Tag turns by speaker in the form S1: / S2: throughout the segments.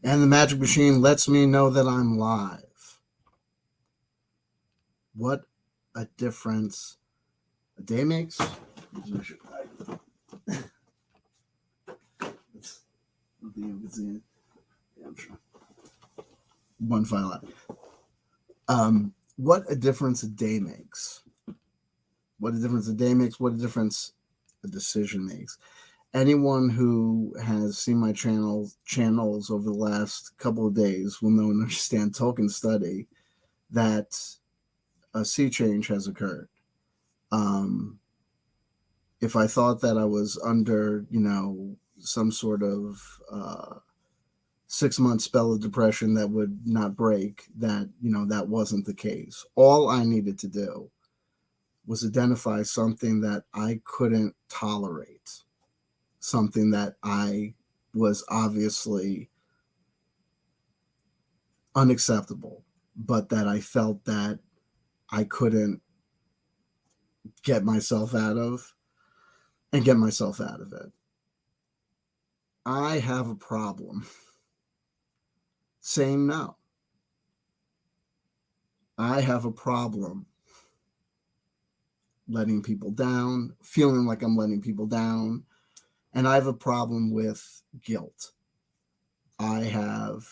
S1: And the magic machine lets me know that I'm live. What a difference a day makes. One file out. What a difference a day makes. What a difference a day makes. What a difference a decision makes. Anyone who has seen my channels over the last couple of days will know and understand token study that a sea change has occurred. If I thought that I was under, some sort of 6-month spell of depression that would not break, that wasn't the case. All I needed to do was identify something that I couldn't tolerate, something that I was obviously unacceptable, but that I felt that I couldn't get myself out of and get myself out of it. I have a problem saying no. I have a problem letting people down, feeling like I'm letting people down, and I have a problem with guilt. I have,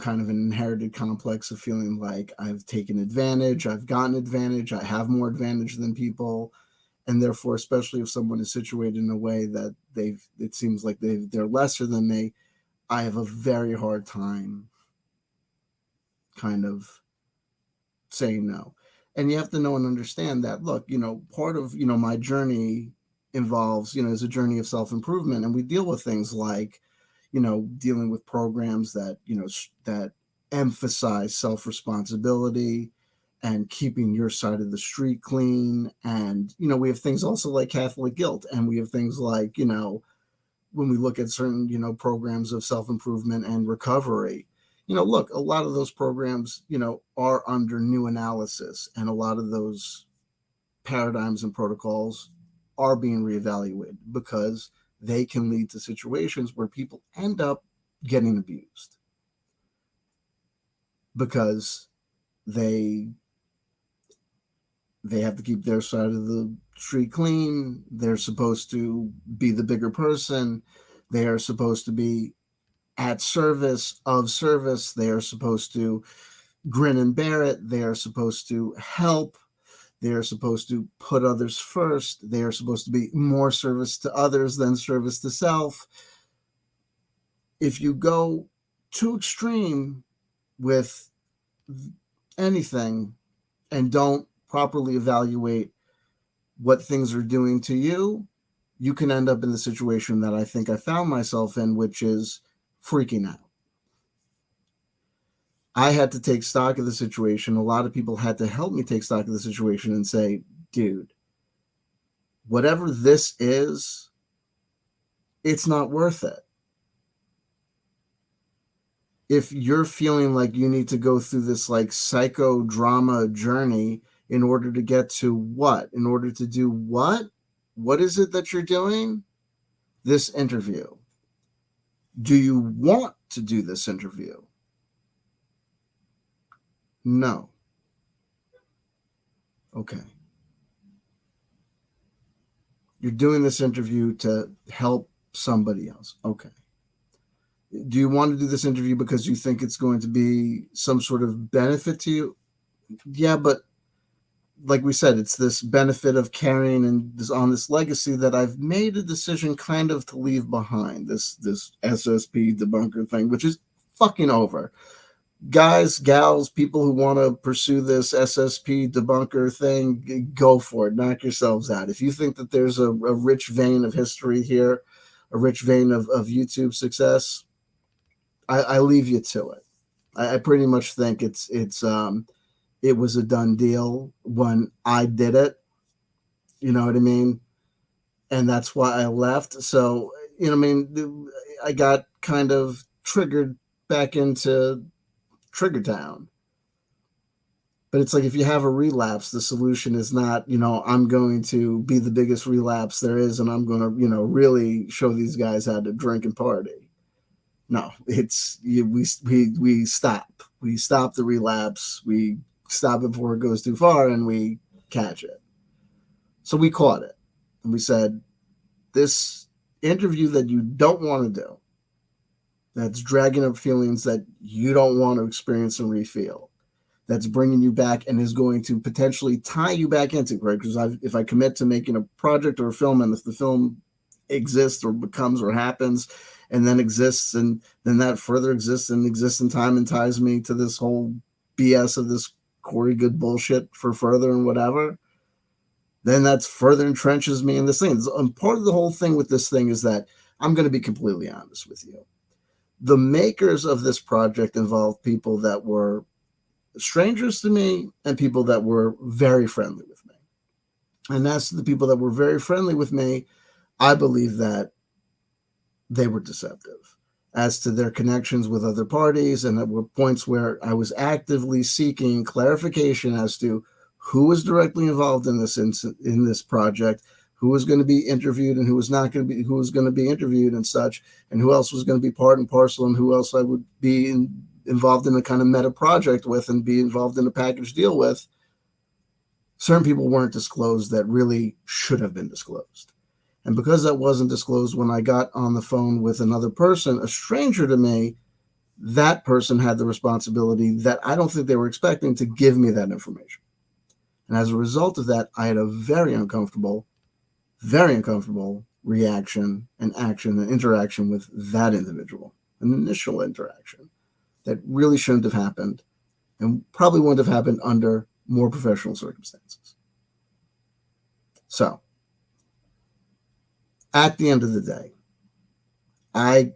S1: kind of an inherited complex of feeling like I've taken advantage, I've gotten advantage, I have more advantage than people, and therefore, especially if someone is situated in a way that it seems like they're lesser than me, I have a very hard time kind of saying no. And you have to know and understand that, look, part of, my journey involves, is a journey of self-improvement. And we deal with things like, dealing with programs that, that emphasize self-responsibility and keeping your side of the street clean. And, we have things also like Catholic guilt. And we have things like, when we look at certain, programs of self-improvement and recovery, look, a lot of those programs, are under new analysis, and a lot of those paradigms and protocols are being reevaluated because they can lead to situations where people end up getting abused because they have to keep their side of the street clean. They're supposed to be the bigger person. They are supposed to be at service of service. They are supposed to grin and bear it. They are supposed to help. They are supposed to put others first. They are supposed to be more service to others than service to self. If you go too extreme with anything and don't properly evaluate what things are doing to you, you can end up in the situation that I think I found myself in, which is freaking out. I had to take stock of the situation. A lot of people had to help me take stock of the situation and say, dude, whatever this is, it's not worth it. If you're feeling like you need to go through this like psychodrama journey in order to get to what? In order to do what? What is it that you're doing? This interview. Do you want to do this interview? No. Okay. You're doing this interview to help somebody else. Okay. Do you want to do this interview because you think it's going to be some sort of benefit to you? Yeah, but like we said, it's this benefit of carrying and on this legacy that I've made a decision kind of to leave behind, this SSP debunker thing, which is fucking over. Guys, gals, people who want to pursue this SSP debunker thing, go for it. Knock yourselves out. If you think that there's a rich vein of history here, a rich vein of YouTube success, I leave you to it. I pretty much think it was a done deal when I did it. You know what I mean? And that's why I left. So, I got kind of triggered back into Trigger Town. But it's like, if you have a relapse, the solution is not, I'm going to be the biggest relapse there is, and I'm going to, really show these guys how to drink and party. No, we stop. We stop the relapse. We stop it before it goes too far, and we catch it. So we caught it, and we said, this interview that you don't want to do, that's dragging up feelings that you don't want to experience and refeel, that's bringing you back and is going to potentially tie you back into it, right? Because if I commit to making a project or a film, and if the film exists or becomes or happens and then exists, and then that further exists in time and ties me to this whole BS of this Corey Good bullshit for further and whatever, then that's further entrenches me in this thing. And part of the whole thing with this thing is that I'm going to be completely honest with you. The makers of this project involved people that were strangers to me and people that were very friendly with me. And that's the people that were very friendly with me. I believe that they were deceptive as to their connections with other parties. And there were points where I was actively seeking clarification as to who was directly involved in this project, who was going to be interviewed and who was not going to be, who was going to be interviewed and such, and who else was going to be part and parcel, and who else I would be involved in a kind of meta project with and be involved in a package deal with. Certain people weren't disclosed that really should have been disclosed. And because that wasn't disclosed when I got on the phone with another person, a stranger to me, that person had the responsibility that I don't think they were expecting to give me that information. And as a result of that, I had a very uncomfortable reaction and action and interaction with that individual, an initial interaction that really shouldn't have happened and probably wouldn't have happened under more professional circumstances. So, at the end of the day, I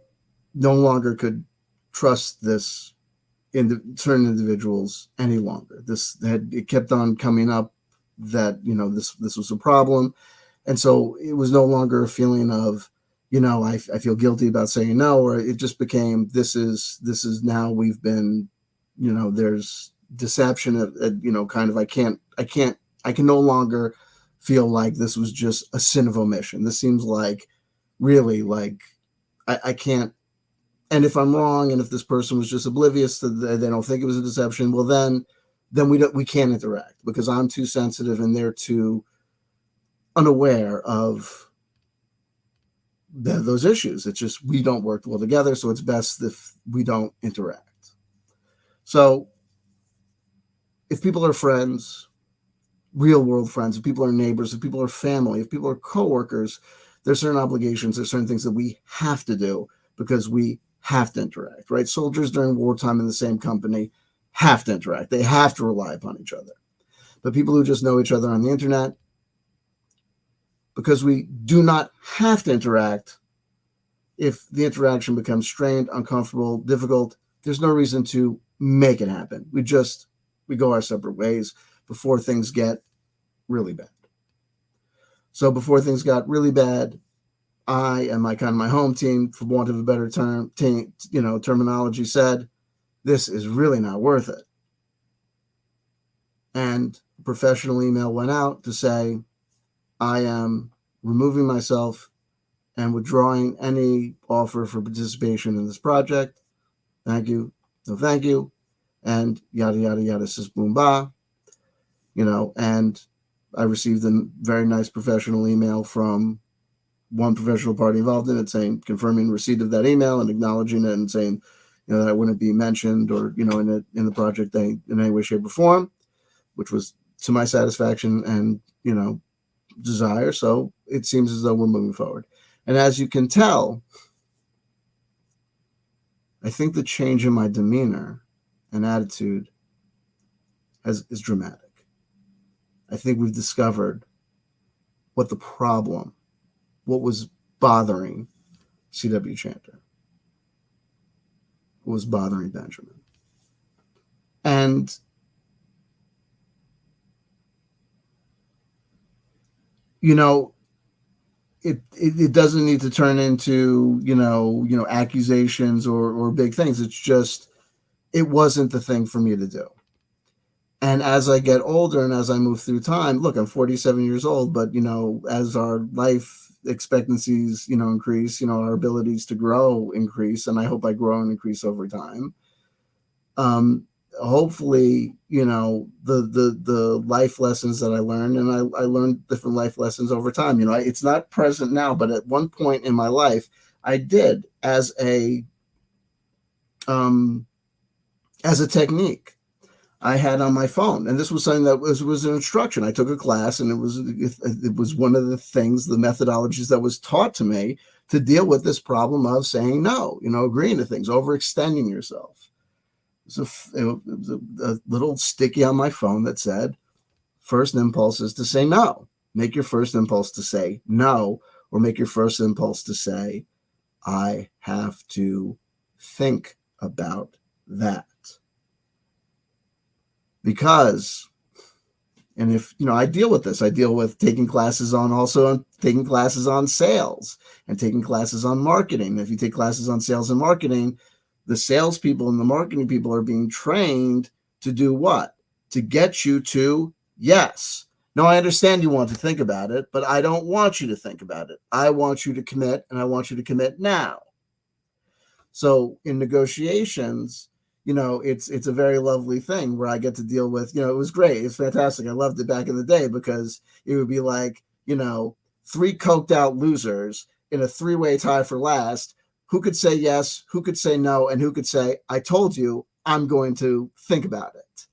S1: no longer could trust certain individuals any longer. It kept on coming up that, this was a problem. And so it was no longer a feeling of, I feel guilty about saying no, or it just became, this is now we've been, there's deception kind of, I can no longer feel like this was just a sin of omission. This seems like really like I can't. And if I'm wrong, and if this person was just oblivious to they don't think it was a deception, well then we can't interact because I'm too sensitive and they're too unaware of those issues. It's just we don't work well together, so it's best if we don't interact. So if people are friends, real world friends, if people are neighbors, if people are family, if people are coworkers, there's certain obligations, there's certain things that we have to do because we have to interact, right? Soldiers during wartime in the same company have to interact. They have to rely upon each other. But people who just know each other on the internet, because we do not have to interact, if the interaction becomes strained, uncomfortable, difficult, there's no reason to make it happen. We go our separate ways before things get really bad. So before things got really bad, I and my home team, for want of a better terminology, said, this is really not worth it. And a professional email went out to say, I am removing myself and withdrawing any offer for participation in this project. Thank you. No, thank you. And yada, yada, yada, sis, boom, ba. And I received a very nice professional email from one professional party involved in it saying, confirming receipt of that email and acknowledging it and saying, that I wouldn't be mentioned or, in the project in any way, shape, or form, which was to my satisfaction and, desire. So it seems as though we're moving forward. And as you can tell, I think the change in my demeanor and attitude is dramatic. I think we've discovered what was bothering C.W. Chanter, what was bothering Benjamin. And it doesn't need to turn into, accusations or big things. It's just, it wasn't the thing for me to do. And as I get older and as I move through time, look, I'm 47 years old, but, as our life expectancies, increase, our abilities to grow increase, and I hope I grow and increase over time. Hopefully, the life lessons that I learned, and I learned different life lessons over time. It's not present now, but at one point in my life, I did as a technique I had on my phone, and this was something that was an instruction. I took a class, and it was one of the things, the methodologies that was taught to me to deal with this problem of saying no, agreeing to things, overextending yourself. It was a little sticky on my phone that said, first impulse is to say no. Make your first impulse to say no, or make your first impulse to say, I have to think about that. Because, and if, I deal with this, I deal with taking classes on sales and taking classes on marketing. If you take classes on sales and marketing, the salespeople and the marketing people are being trained to do what? To get you to yes. Now, I understand you want to think about it, but I don't want you to think about it. I want you to commit, and I want you to commit now. So in negotiations, it's a very lovely thing where I get to deal with, it was great. It's fantastic. I loved it back in the day because it would be like, three coked out losers in a three-way tie for last. Who could say yes, who could say no, and who could say, I told you I'm going to think about it.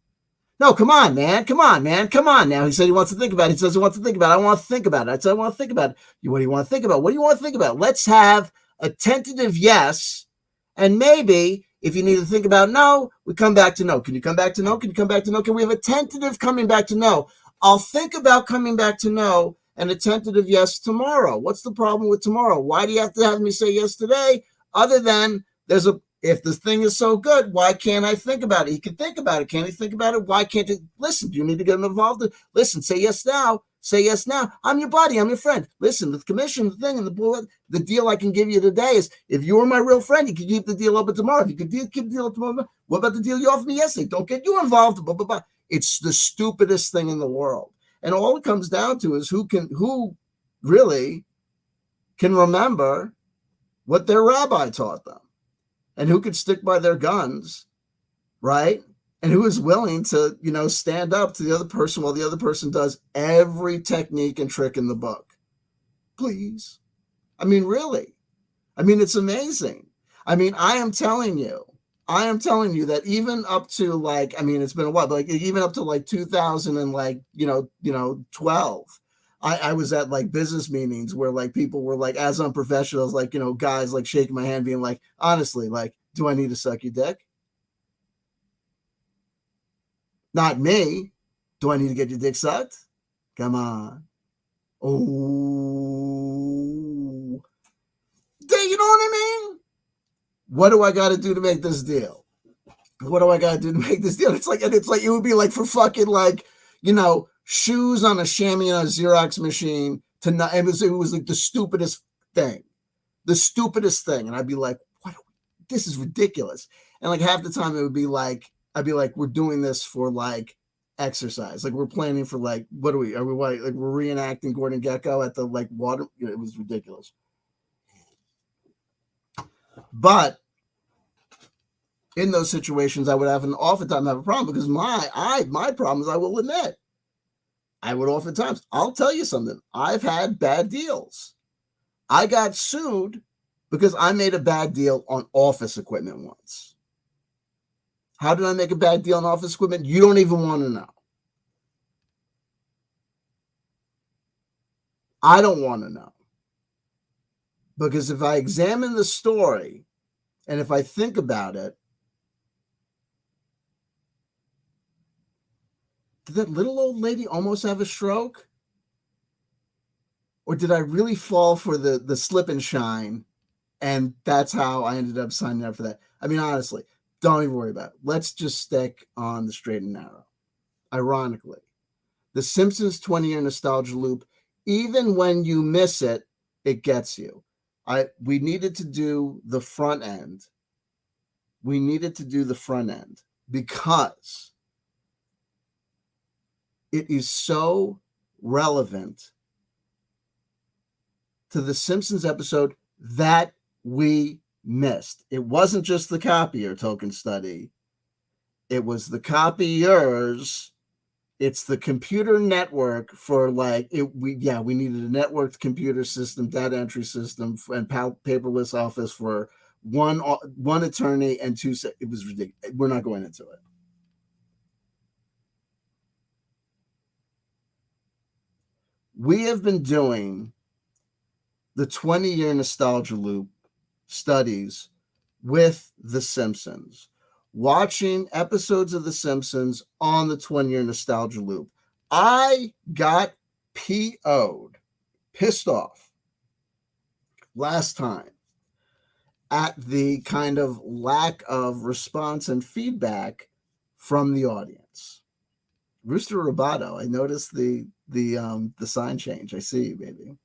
S1: No, come on, man. Come on, man. Come on now. He said he wants to think about it. He says he wants to think about it. I want to think about it. I said I want to think about it. What do you want to think about? What do you want to think about? Let's have a tentative yes. And maybe if you need to think about no, we come back to no. Can you come back to no? Can you come back to no? Can we have a tentative coming back to no? I'll think about coming back to no and a tentative yes tomorrow. What's the problem with tomorrow? Why do you have to have me say yes today? Other than if the thing is so good, why can't I think about it? He can think about it. Can't he think about it? Why can't he? Listen, do you need to get him involved? Listen, say yes now. Say yes now. I'm your buddy. I'm your friend. Listen, the commission, the thing, and the deal I can give you today is if you were my real friend, you could keep the deal open tomorrow. If you could keep the deal open tomorrow, what about the deal you offered me yesterday? Don't get you involved. Blah, blah, blah. It's the stupidest thing in the world. And all it comes down to is who really can remember what their rabbi taught them and who could stick by their guns, right? And who is willing to, stand up to the other person while the other person does every technique and trick in the book. Please. I mean, really. I mean, it's amazing. I mean, I am telling you that even up to it's been a while, but even up to 2000 and 12, I was at business meetings where people were as unprofessional as guys shaking my hand being honestly, do I need to suck your dick? Not me. Do I need to get your dick sucked? Come on. Oh. You know what I mean? What do I got to do to make this deal? What do I got to do to make this deal? It's it would be for fucking shoes on a chamois on a Xerox machine to not, it was the stupidest thing. The stupidest thing. And I'd be what? This is ridiculous. And half the time it would be I'd be we're doing this for exercise. We're planning for what are we we're reenacting Gordon Gekko at the water. It was ridiculous. But in those situations, I would oftentimes have a problem because my problem is I will admit, I would oftentimes, I'll tell you something. I've had bad deals. I got sued because I made a bad deal on office equipment once. How did I make a bad deal on office equipment? You don't even want to know. I don't want to know. Because if I examine the story and if I think about it, did that little old lady almost have a stroke? Or did I really fall for the slip and shine? And that's how I ended up signing up for that. I mean, honestly, don't even worry about it. Let's just stick on the straight and narrow. Ironically, the Simpsons 20-year nostalgia loop, even when you miss it, it gets you. We needed to do the front end. We needed to do the front end because it is so relevant to the Simpsons episode that we missed. It wasn't just the copier token study. It was the copiers. It's the computer network for like it. We needed a networked computer system, data entry system, and paperless office for one attorney and two. It was ridiculous. We're not going into it. We have been doing the 20-year nostalgia loop studies with The Simpsons, watching episodes of The Simpsons on the 20-year nostalgia loop. I got PO'd, pissed off, last time at the kind of lack of response and feedback from the audience. Rooster Roboto, I noticed the sign change. I see you, baby.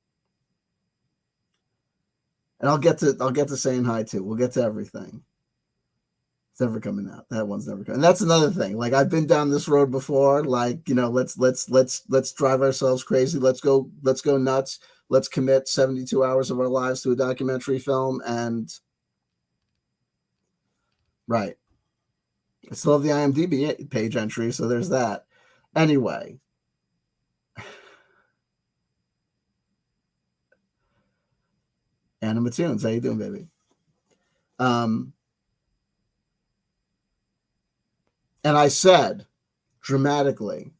S1: And I'll get to saying hi too. We'll get to everything. It's never coming out. That one's never coming. And that's another thing. Like, I've been down this road before. Like, you know, let's drive ourselves crazy. Let's go nuts. Let's commit 72 hours of our lives to a documentary film. And right. I still have the IMDb page entry, so there's that. Anyway. Anima Tunes, how you doing, baby? And I said dramatically,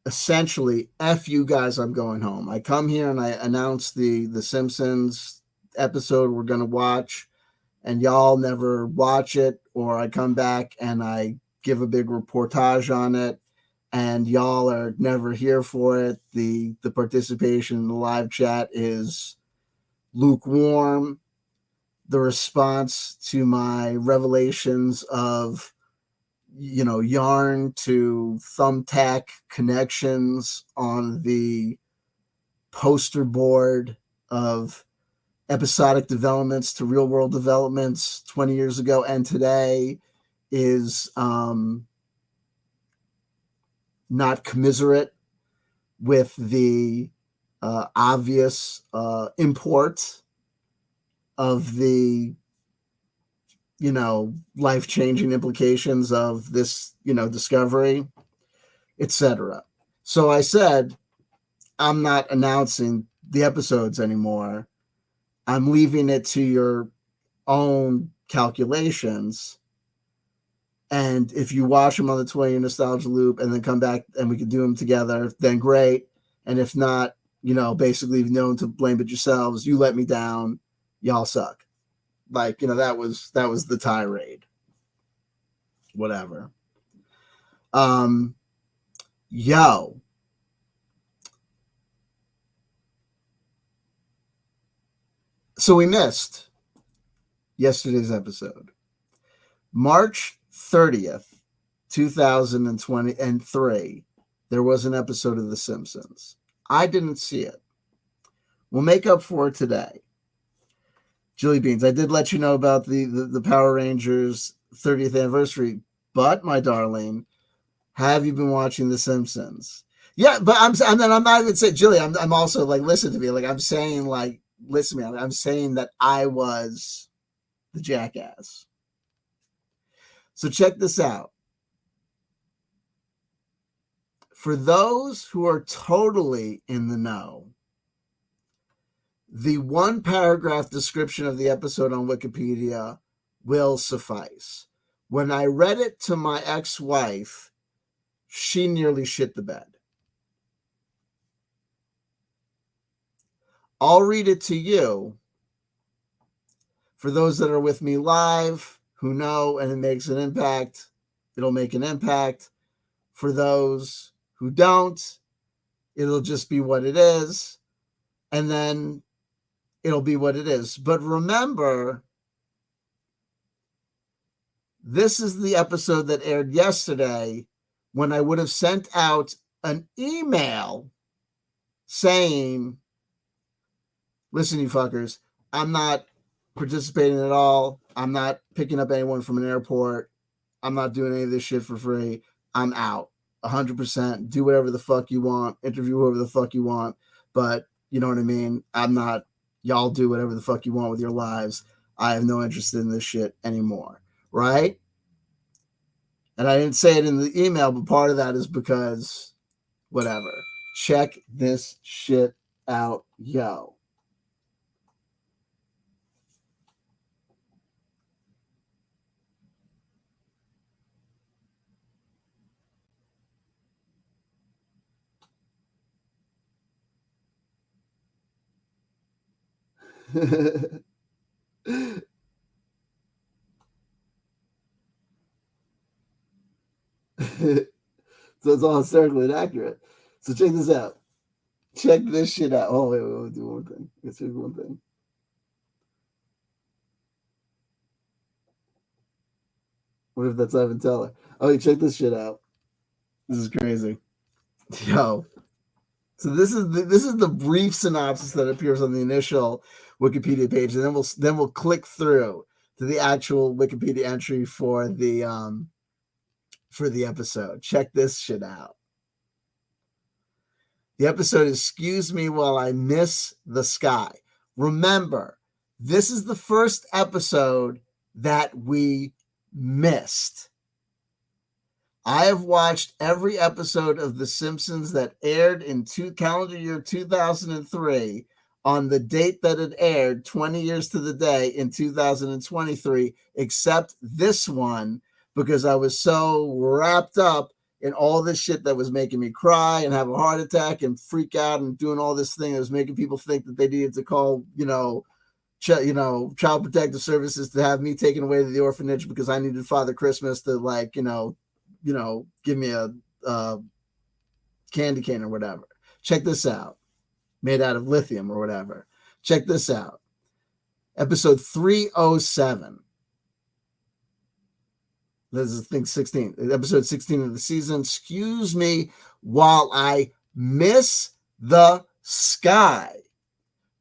S1: essentially, F you guys, I'm going home. I come here and I announce the Simpsons episode we're going to watch, and y'all never watch it, or I come back and I give a big reportage on it, and y'all are never here for it. The participation in the live chat is lukewarm. The response to my revelations of, you know, yarn to thumbtack connections on the poster board of episodic developments to real world developments 20 years ago and today is not commiserate with the obvious import of the, you know, life-changing implications of this, you know, discovery, etc. So I said, I'm not announcing the episodes anymore. I'm leaving it to your own calculations. And if you watch them on the 20-year nostalgia loop and then come back and we can do them together, then great. And if not, you know, basically you've known to blame it yourselves. You let me down. Y'all suck. Like, you know, that was the tirade. Whatever. Yo. So we missed yesterday's episode. March 30th, 2023, there was an episode of The Simpsons. I didn't see it. We'll make up for it today. Jilly Beans, I did let you know about the Power Rangers 30th anniversary, but my darling, have you been watching The Simpsons? Yeah, but I'm not even saying, Jilly, I'm also like, listen to me, like I'm saying, like, listen to me, I'm saying that I was the jackass. So check this out. For those who are totally in the know, the one paragraph description of the episode on Wikipedia will suffice. When I read it to my ex-wife, she nearly shit the bed. I'll read it to you. For those that are with me live, who know, and it makes an impact, it'll make an impact. For those who don't, it'll just be what it is. And then it'll be what it is. But remember, this is the episode that aired yesterday when I would have sent out an email saying, listen, you fuckers, I'm not participating at all. I'm not picking up anyone from an airport. I'm not doing any of this shit for free. I'm out 100%. Do whatever the fuck you want. Interview whoever the fuck you want. but you know what I mean? I'm not, y'all do whatever the fuck you want with your lives. I have no interest in this shit anymore. Right? And I didn't say it in the email, but part of that is because whatever. Check this shit out, yo. So it's all hysterically inaccurate. So check this out. Check this shit out. Oh, wait, we'll do one thing. Let's do one thing. What if that's Ivan Teller? Oh, check this shit out. This is crazy. Yo. So this is the brief synopsis that appears on the initial Wikipedia page, and then we'll click through to the actual Wikipedia entry for the episode. Check this shit out. The episode is Excuse Me While I Miss the Sky. Remember, this is the first episode that we missed. I have watched every episode of The Simpsons that aired in calendar year 2003 on the date that it aired 20 years to the day in 2023, except this one, because I was so wrapped up in all this shit that was making me cry and have a heart attack and freak out and doing all this thing that was making people think that they needed to call, Child Protective Services to have me taken away to the orphanage because I needed Father Christmas to give me a candy cane or whatever. Check this out. Made out of lithium or whatever. Check this out. Episode 307. This is, I think, 16. Episode 16 of the season. Excuse Me While I Miss the Sky.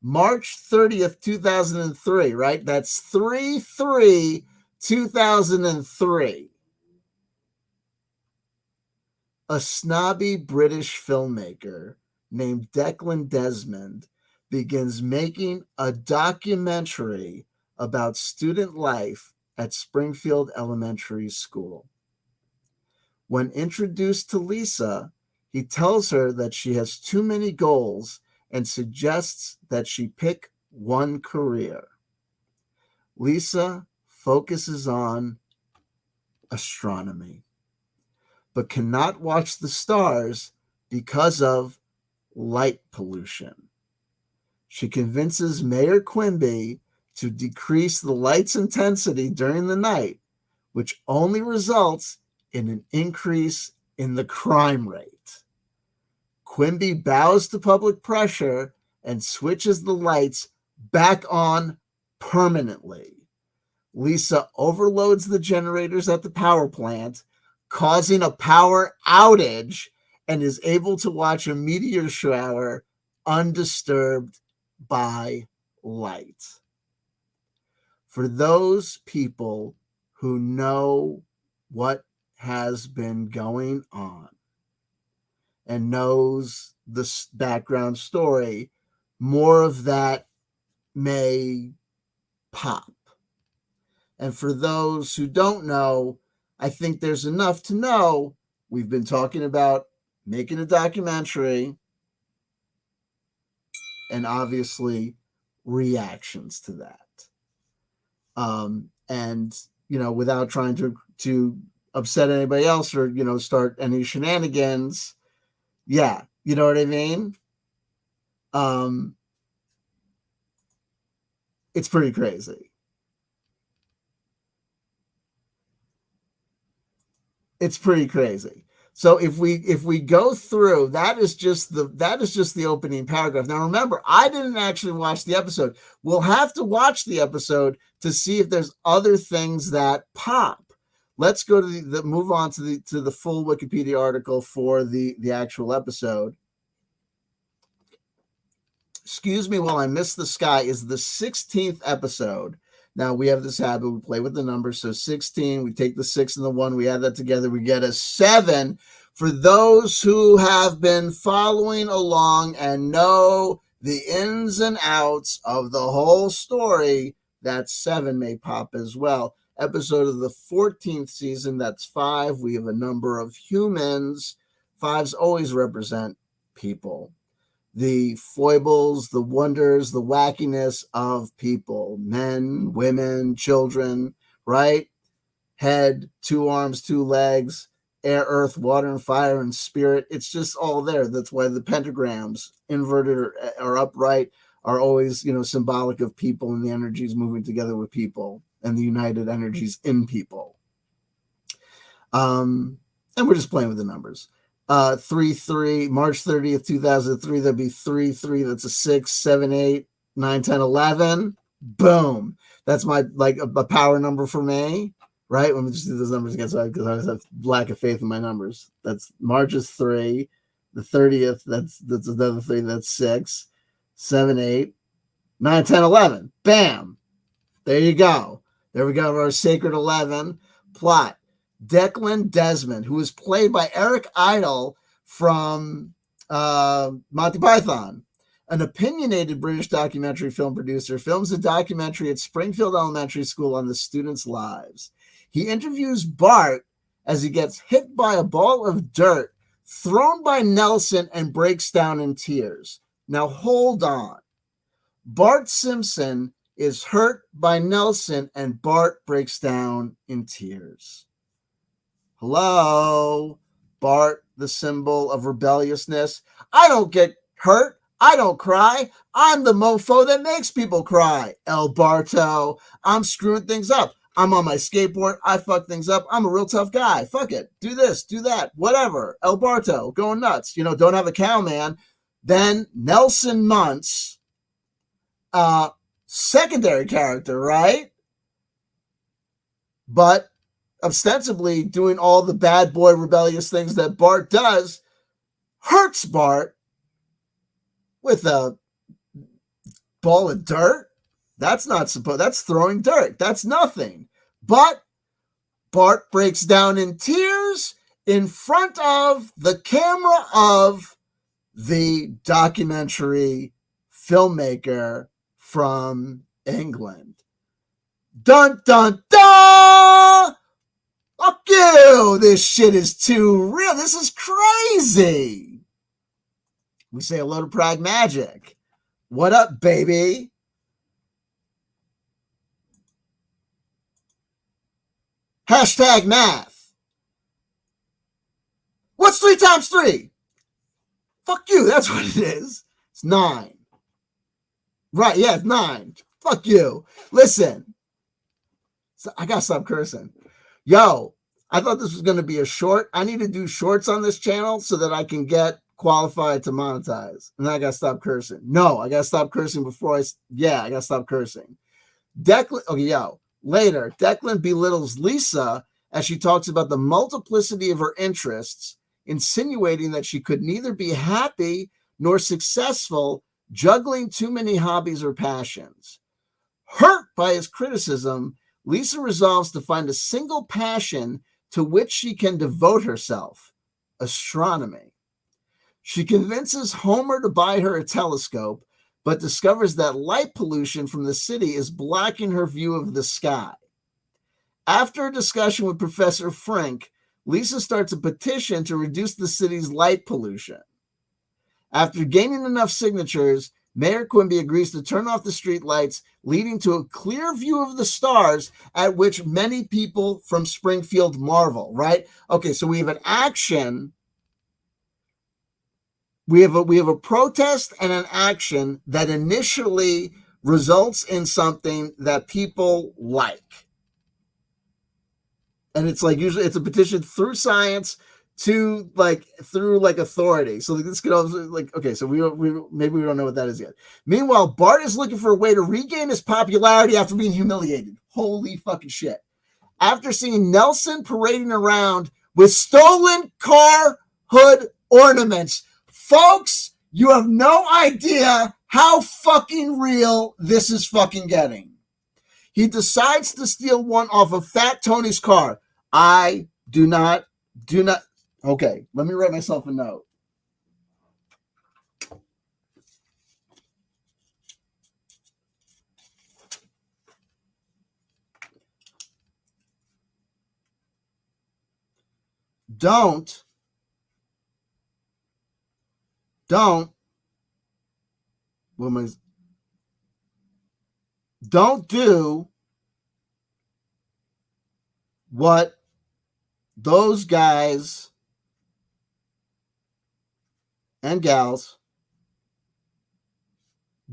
S1: March 30th, 2003, right? That's 3/3/2003. A snobby British filmmaker named Declan Desmond begins making a documentary about student life at Springfield Elementary School. When introduced to Lisa, he tells her that she has too many goals and suggests that she pick one career. Lisa focuses on astronomy, but cannot watch the stars because of light pollution. She convinces Mayor Quimby to decrease the light's intensity during the night, which only results in an increase in the crime rate. Quimby bows to public pressure and switches the lights back on permanently. Lisa overloads the generators at the power plant, causing a power outage, and is able to watch a meteor shower undisturbed by light. For those people who know what has been going on and knows the background story, more of that may pop. And for those who don't know, I think there's enough to know. We've been talking about making a documentary and obviously reactions to that. Without trying to upset anybody else or, start any shenanigans. Yeah. You know what I mean? It's pretty crazy. It's pretty crazy. So if we go through, that is just the opening paragraph. Now remember, I didn't actually watch the episode. We'll have to watch the episode to see if there's other things that pop. Let's go to move on to the full Wikipedia article for the actual episode. Excuse Me While I Miss the Sky is the 16th episode. Now we have this habit, we play with the numbers. So 16, we take the 6 and the 1, we add that together, we get a 7 For those who have been following along and know the ins and outs of the whole story, that 7 may pop as well. Episode of the 14th season, that's 5. We have a number of humans. 5s always represent people. The foibles, the wonders, the wackiness of people, men, women, children, right? Head, 2 arms, 2 legs, air, earth, water, and fire, and spirit. It's just all there. That's why the pentagrams, inverted or upright, are always, symbolic of people and the energies moving together with people and the united energies in people. And we're just playing with the numbers. 3-3, March 30th, 2003, that'd be 3-3. That's a 6, 7, 8, 9, 10, 11. Boom. That's my, a power number for me, right? Let me just do those numbers again, because I always have lack of faith in my numbers. That's March is 3. The 30th, that's another 3. That's 6, 7, 8, 9, 10, 11. Bam. There you go. There we go. Our sacred 11 plot. Declan Desmond, who was played by Eric Idle from Monty Python, an opinionated British documentary film producer, films a documentary at Springfield Elementary School on the students' lives. He interviews Bart as he gets hit by a ball of dirt thrown by Nelson and breaks down in tears. Now, hold on. Bart Simpson is hurt by Nelson and Bart breaks down in tears. Hello, Bart, the symbol of rebelliousness. I don't get hurt. I don't cry. I'm the mofo that makes people cry. El Barto. I'm screwing things up. I'm on my skateboard. I fuck things up. I'm a real tough guy. Fuck it. Do this, do that, whatever. El Barto, going nuts. Don't have a cow, man. Then Nelson Muntz, secondary character, right? But ostensibly doing all the bad boy rebellious things that Bart does, hurts Bart with a ball of dirt. That's throwing dirt. That's nothing. But Bart breaks down in tears in front of the camera of the documentary filmmaker from England. Dun, dun, dun! Fuck you! This shit is too real. This is crazy. We say hello to Prag Magic. What up, baby? Hashtag math. What's 3 times 3? Fuck you. That's what it is. It's 9. Right, yeah, it's 9. Fuck you. Listen. I gotta stop cursing. Yo, I thought this was going to be a short. I need to do shorts on this channel so that I can get qualified to monetize. And then I got to stop cursing. No, I got to stop cursing before I got to stop cursing. Later, Declan belittles Lisa as she talks about the multiplicity of her interests, insinuating that she could neither be happy nor successful juggling too many hobbies or passions. Hurt by his criticism, Lisa resolves to find a single passion to which she can devote herself: astronomy. She convinces Homer to buy her a telescope, but discovers that light pollution from the city is blocking her view of the sky. After a discussion with Professor Frink, Lisa starts a petition to reduce the city's light pollution. After gaining enough signatures, Mayor Quimby agrees to turn off the street lights, leading to a clear view of the stars, at which many people from Springfield marvel, right? Okay, so we have an action. We have a protest and an action that initially results in something that people like. And it's usually it's a petition through science to through authority. So this could also okay, so we maybe we don't know what that is yet. Meanwhile, Bart is looking for a way to regain his popularity after being humiliated. Holy fucking shit. After seeing Nelson parading around with stolen car hood ornaments. Folks, you have no idea how fucking real this is fucking getting. He decides to steal one off of Fat Tony's car. I do not Okay, let me write myself a note. Don't don't what am I, don't do what those guys and gals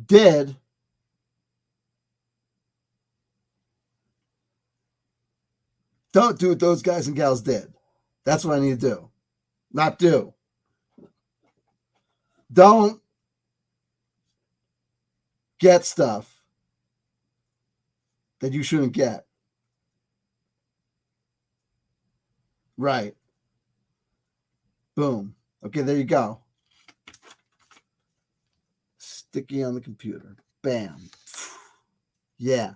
S1: did. Don't do what those guys and gals did. That's what I need to do. Not do. Don't get stuff that you shouldn't get. Right. Boom. Okay, there you go. Sticky on the computer. Bam. Yeah.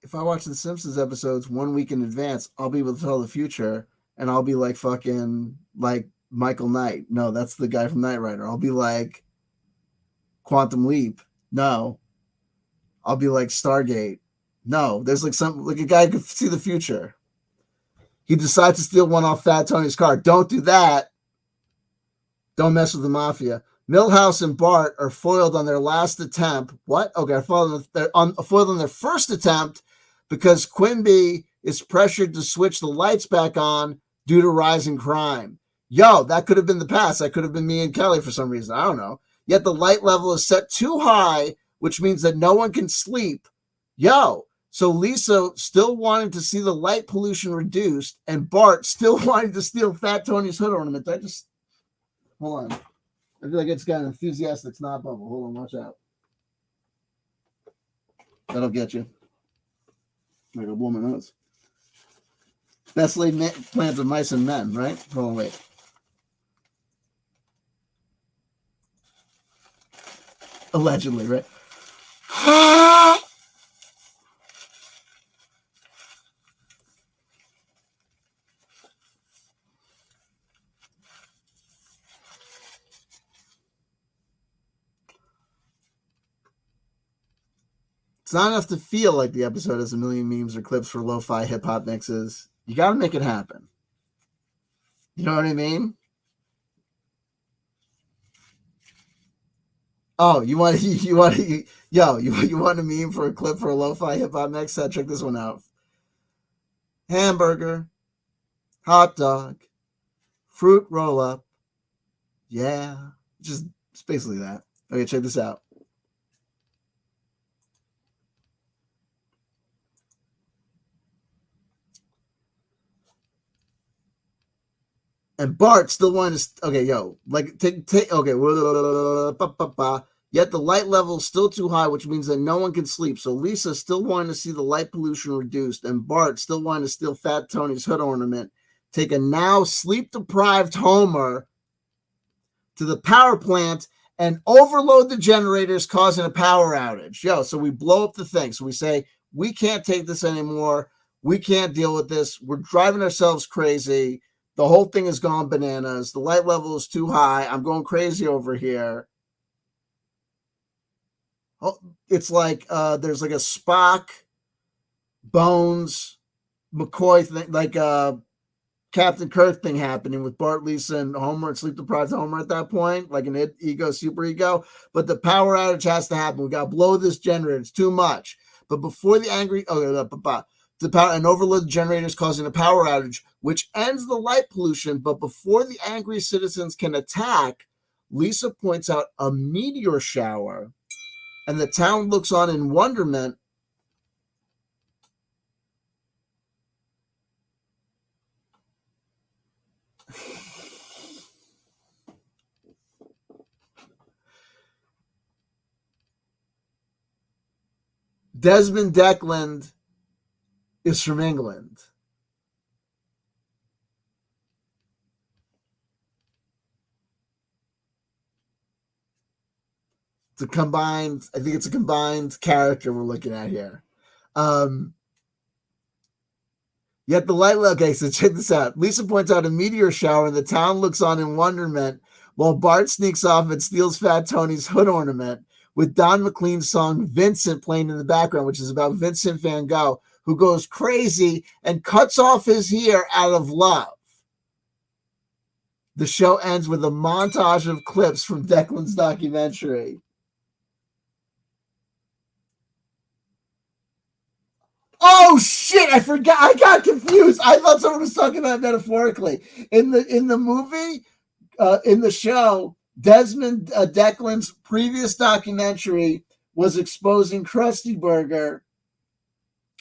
S1: If I watch the Simpsons episodes 1 week in advance, I'll be able to tell the future, and I'll be like fucking like Michael Knight. No, that's the guy from Knight Rider. I'll be like Quantum Leap. No. I'll be like Stargate. No, there's like some like a guy who could see the future. He decides to steal one off Fat Tony's car. Don't do that. Don't mess with the mafia. Milhouse and Bart are foiled on their last attempt. What? Okay, foiled on their first attempt because Quimby is pressured to switch the lights back on due to rising crime. Yo, that could have been the past. That could have been me and Kelly for some reason. I don't know. Yet the light level is set too high, which means that no one can sleep. Yo, so Lisa still wanting to see the light pollution reduced, and Bart still wanting to steal Fat Tony's hood ornament. I just hold on. I feel like it's got an enthusiastic snot bubble. Hold on, watch out. That'll get you. Like a woman knows. Best laid plans of mice and men, right? Hold on, wait. Allegedly, right? It's not enough to feel like the episode has a million memes or clips for lo-fi hip-hop mixes. You got to make it happen. You know what I mean? Oh, you want you want you want a meme for a clip for a lo-fi hip-hop mix? Check this one out. Hamburger, hot dog, fruit roll-up. Yeah, just it's basically that. Okay, check this out. And Bart still wanted to. Okay, yo, like take. Okay, yet the light level is still too high, which means that no one can sleep. So Lisa still wanting to see the light pollution reduced, and Bart still wanting to steal Fat Tony's hood ornament. Take a now sleep deprived Homer to the power plant and overload the generators, causing a power outage. Yo, so we blow up the thing. So we say, we can't take this anymore. We can't deal with this. We're driving ourselves crazy. The whole thing has gone bananas. The light level is too high. I'm going crazy over here. Oh, it's like there's like a Spock, Bones, McCoy thing, like Captain Kirk thing happening with Bart, Lisa, and Homer and sleep deprived Homer at that point, like an ego, super ego. But the power outage has to happen. We got to blow this generator. It's too much. But before the angry, the power and overload the generators, causing a power outage, which ends the light pollution. But before the angry citizens can attack, Lisa points out a meteor shower, and the town looks on in wonderment. Desmond Declan is from England. It's a combined, I think it's a combined character we're looking at here. Um, Yet the light. Okay, so check this out. Lisa points out a meteor shower, and the town looks on in wonderment while Bart sneaks off and steals Fat Tony's hood ornament, with Don McLean's song Vincent playing in the background, which is about Vincent van Gogh, who goes crazy and cuts off his hair out of love. The show ends with a montage of clips from Declan's documentary. Oh shit! I forgot. I got confused. I thought someone was talking about metaphorically. In the movie, in the show, Desmond Declan's previous documentary was exposing Krusty Burger,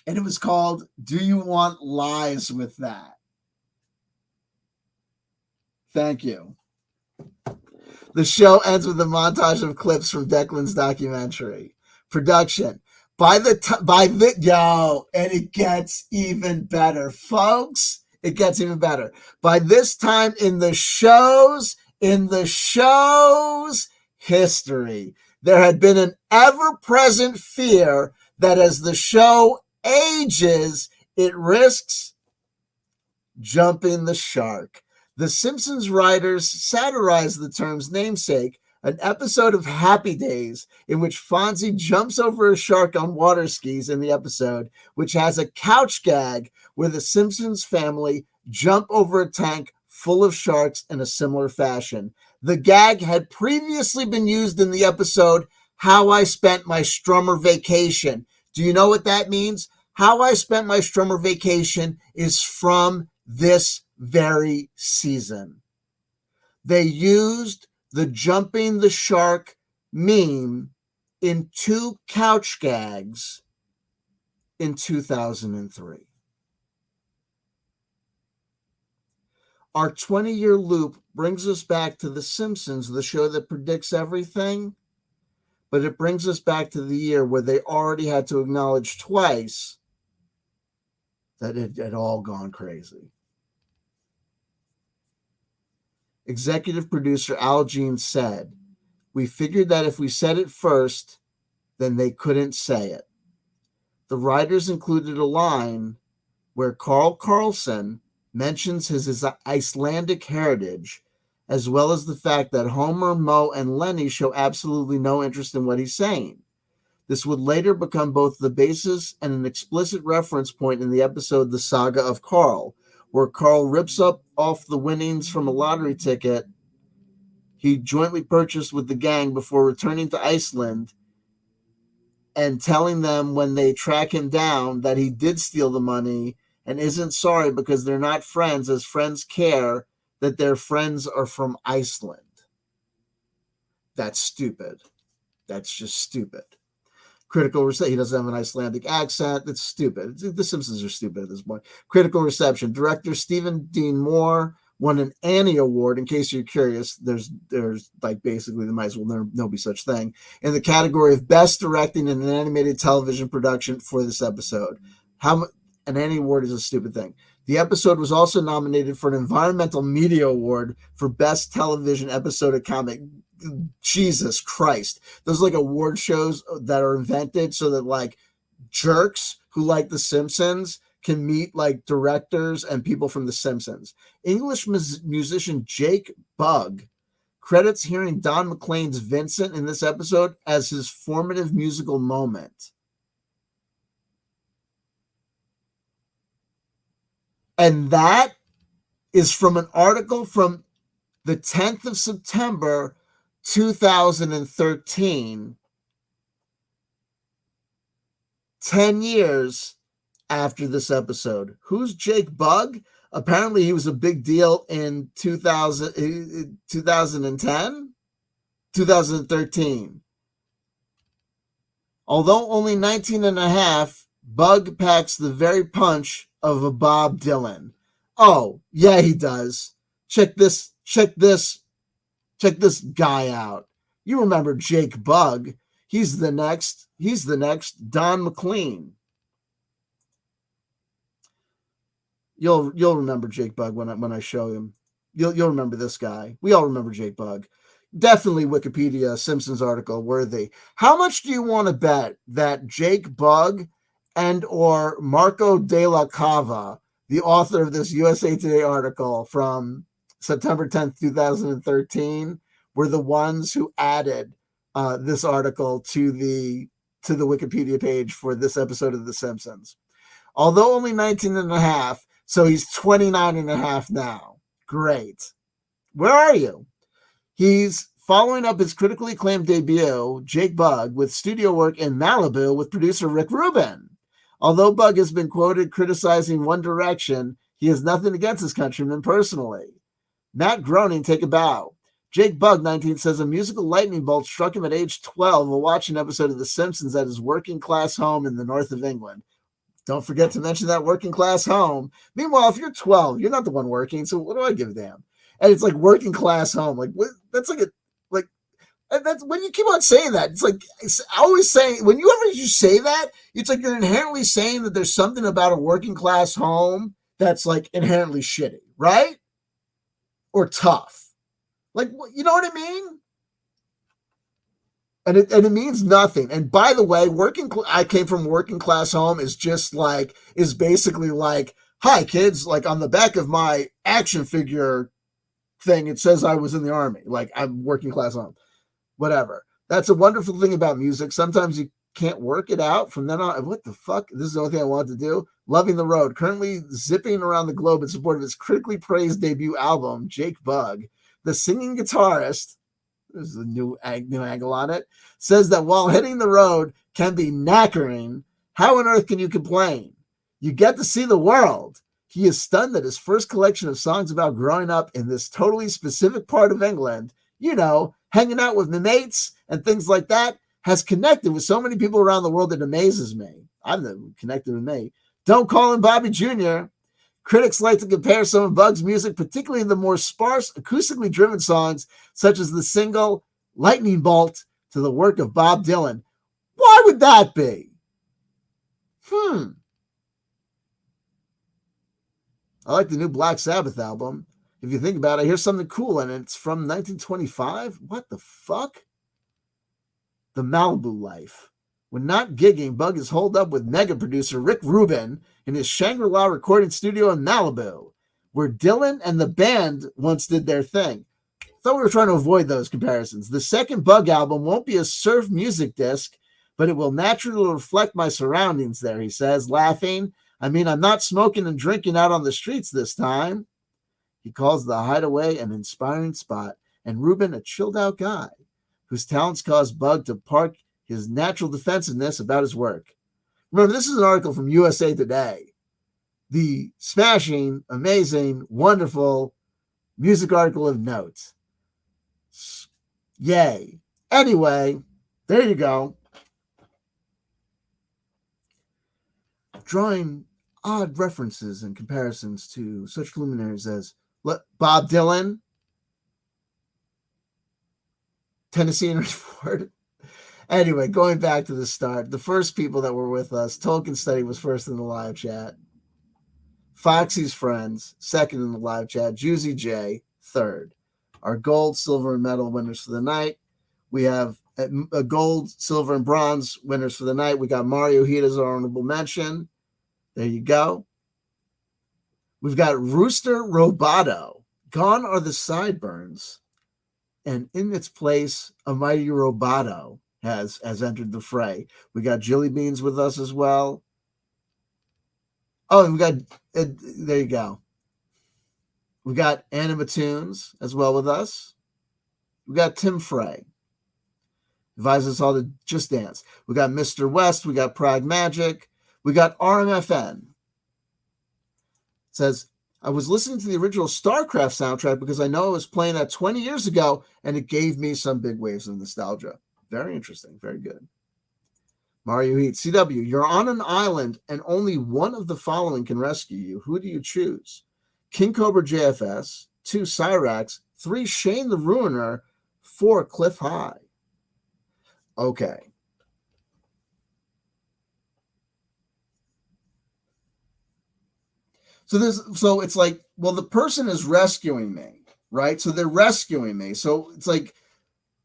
S1: and it was called "Do You Want Lies with That?" Thank you. The show ends with a montage of clips from Declan's documentary. Production. And it gets even better, folks. It gets even better. By this time in the show's history, there had been an ever-present fear that as the show ages, it risks jumping the shark. The Simpsons writers satirized the term's namesake, an episode of Happy Days in which Fonzie jumps over a shark on water skis in the episode, which has a couch gag where the Simpsons family jump over a tank full of sharks in a similar fashion. The gag had previously been used in the episode How I Spent My Strummer Vacation. Do you know what that means? How I Spent My Strummer Vacation is from this very season. They used the jumping the shark meme in 2 couch gags in 2003. Our 20-year loop brings us back to The Simpsons, the show that predicts everything, but it brings us back to the year where they already had to acknowledge twice that it had all gone crazy. Executive producer Al Jean said, "We figured that if we said it first, then they couldn't say it." The writers included a line where Carl Carlson mentions his Icelandic heritage, as well as the fact that Homer, Moe, and Lenny show absolutely no interest in what he's saying. This would later become both the basis and an explicit reference point in the episode The Saga of Carl, where Carl rips up off the winnings from a lottery ticket he jointly purchased with the gang before returning to Iceland and telling them when they track him down that he did steal the money and isn't sorry because they're not friends, as friends care that their friends are from Iceland. That's stupid. That's just stupid. Critical reception. He doesn't have an Icelandic accent. It's stupid. The Simpsons are stupid at this point. Critical reception. Director Stephen Dean Moore won an Annie Award. In case you're curious, there's like basically there might as well no be such thing in the category of best directing in an animated television production for this episode. An Annie Award is a stupid thing. The episode was also nominated for an Environmental Media Award for best television episode of comic. Jesus Christ. Those like award shows that are invented so that like jerks who like The Simpsons can meet like directors and people from The Simpsons. English musician Jake Bugg credits hearing Don McLean's Vincent in this episode as his formative musical moment. And that is from an article from the 10th of September 2013, 10 years after this episode. Who's Jake Bugg? Apparently he was a big deal in 2010, 2013. Although only 19 and a half, Bugg packs the very punch of a Bob Dylan. Oh, yeah, he does. Check this guy out. You remember Jake Bugg. He's the next Don McLean. You'll remember Jake Bugg when I show him. You'll remember this guy. We all remember Jake Bugg. Definitely Wikipedia Simpsons article worthy. How much do you want to bet that Jake Bugg and or Marco de la Cava, the author of this USA Today article from September 10th, 2013, were the ones who added this article to the Wikipedia page for this episode of The Simpsons. Although only 19 and a half, so he's 29 and a half now. Great. Where are you? He's following up his critically acclaimed debut, Jake Bugg, with studio work in Malibu with producer Rick Rubin. Although Bugg has been quoted criticizing One Direction, he has nothing against his countrymen personally. Matt Groening, take a bow. Jake Bugg, 19, says a musical lightning bolt struck him at age 12 while watching an episode of The Simpsons at his working class home in the north of England. Don't forget to mention that working class home. Meanwhile, if you're 12, you're not the one working, so what do I give a damn? And it's like working class home. Like, what, that's like a, like, that's when you keep on saying that. It's like, I always say, whenever you say that, it's like you're inherently saying that there's something about a working class home that's like inherently shitty, right? Or tough. Like, you know what I mean? And it means nothing. And by the way, I came from working class home is basically like, hi kids, like on the back of my action figure thing, it says I was in the army. Like, I'm working class home. Whatever. That's a wonderful thing about music. Sometimes you can't work it out. From then on, what the fuck? This is the only thing I wanted to do. Loving the road. Currently zipping around the globe in support of his critically praised debut album, Jake Bugg. The singing guitarist, there's a new angle on it, says that while hitting the road can be knackering, how on earth can you complain? You get to see the world. He is stunned that his first collection of songs about growing up in this totally specific part of England, you know, hanging out with my mates and things like that, has connected with so many people around the world that amazes me. I've never connected with me. Don't call him Bobby Jr. Critics like to compare some of Bugg's music, particularly the more sparse, acoustically driven songs, such as the single Lightning Bolt, to the work of Bob Dylan. Why would that be? I like the new Black Sabbath album. If you think about it, here's something cool, and it's from 1925. What the fuck? The Malibu Life. When not gigging, Bugg is holed up with mega producer Rick Rubin in his Shangri-La recording studio in Malibu, where Dylan and the band once did their thing. Thought we were trying to avoid those comparisons. The second Bugg album won't be a surf music disc, but it will naturally reflect my surroundings there, he says, laughing. I mean, I'm not smoking and drinking out on the streets this time. He calls the Hideaway an inspiring spot, and Rubin a chilled-out guy, whose talents caused Bugg to park his natural defensiveness about his work. Remember, this is an article from USA Today, the smashing, amazing, wonderful music article of note. Yay. Anyway, there you go. Drawing odd references and comparisons to such luminaries as Bob Dylan, Tennessee Henry Ford. Anyway, going back to the start, the first people that were with us, Tolkien Study was first in the live chat. Foxy's Friends, second in the live chat. Juicy J, third. Our gold, silver, and medal winners for the night. We have a gold, silver, and bronze winners for the night. We got Mario Heat as our honorable mention. There you go. We've got Rooster Roboto. Gone are the sideburns. And in its place, a mighty Roboto has entered the fray. We got Jilly Beans with us as well. Oh, and we got, there you go. We got Animatoons as well with us. We got Tim Frey. Advises us all to just dance. We got Mr. West. We got Prag Magic. We got RMFN. It says, I was listening to the original StarCraft soundtrack because I know it was playing that 20 years ago, and it gave me some big waves of nostalgia. Very interesting. Very good. Mario Heat. CW, you're on an island, and only one of the following can rescue you. Who do you choose? King Cobra JFS. 2, Cyrax. 3, Shane the Ruiner. 4, Cliff High. Okay. So it's like, well, the person is rescuing me, right? So they're rescuing me. So it's like,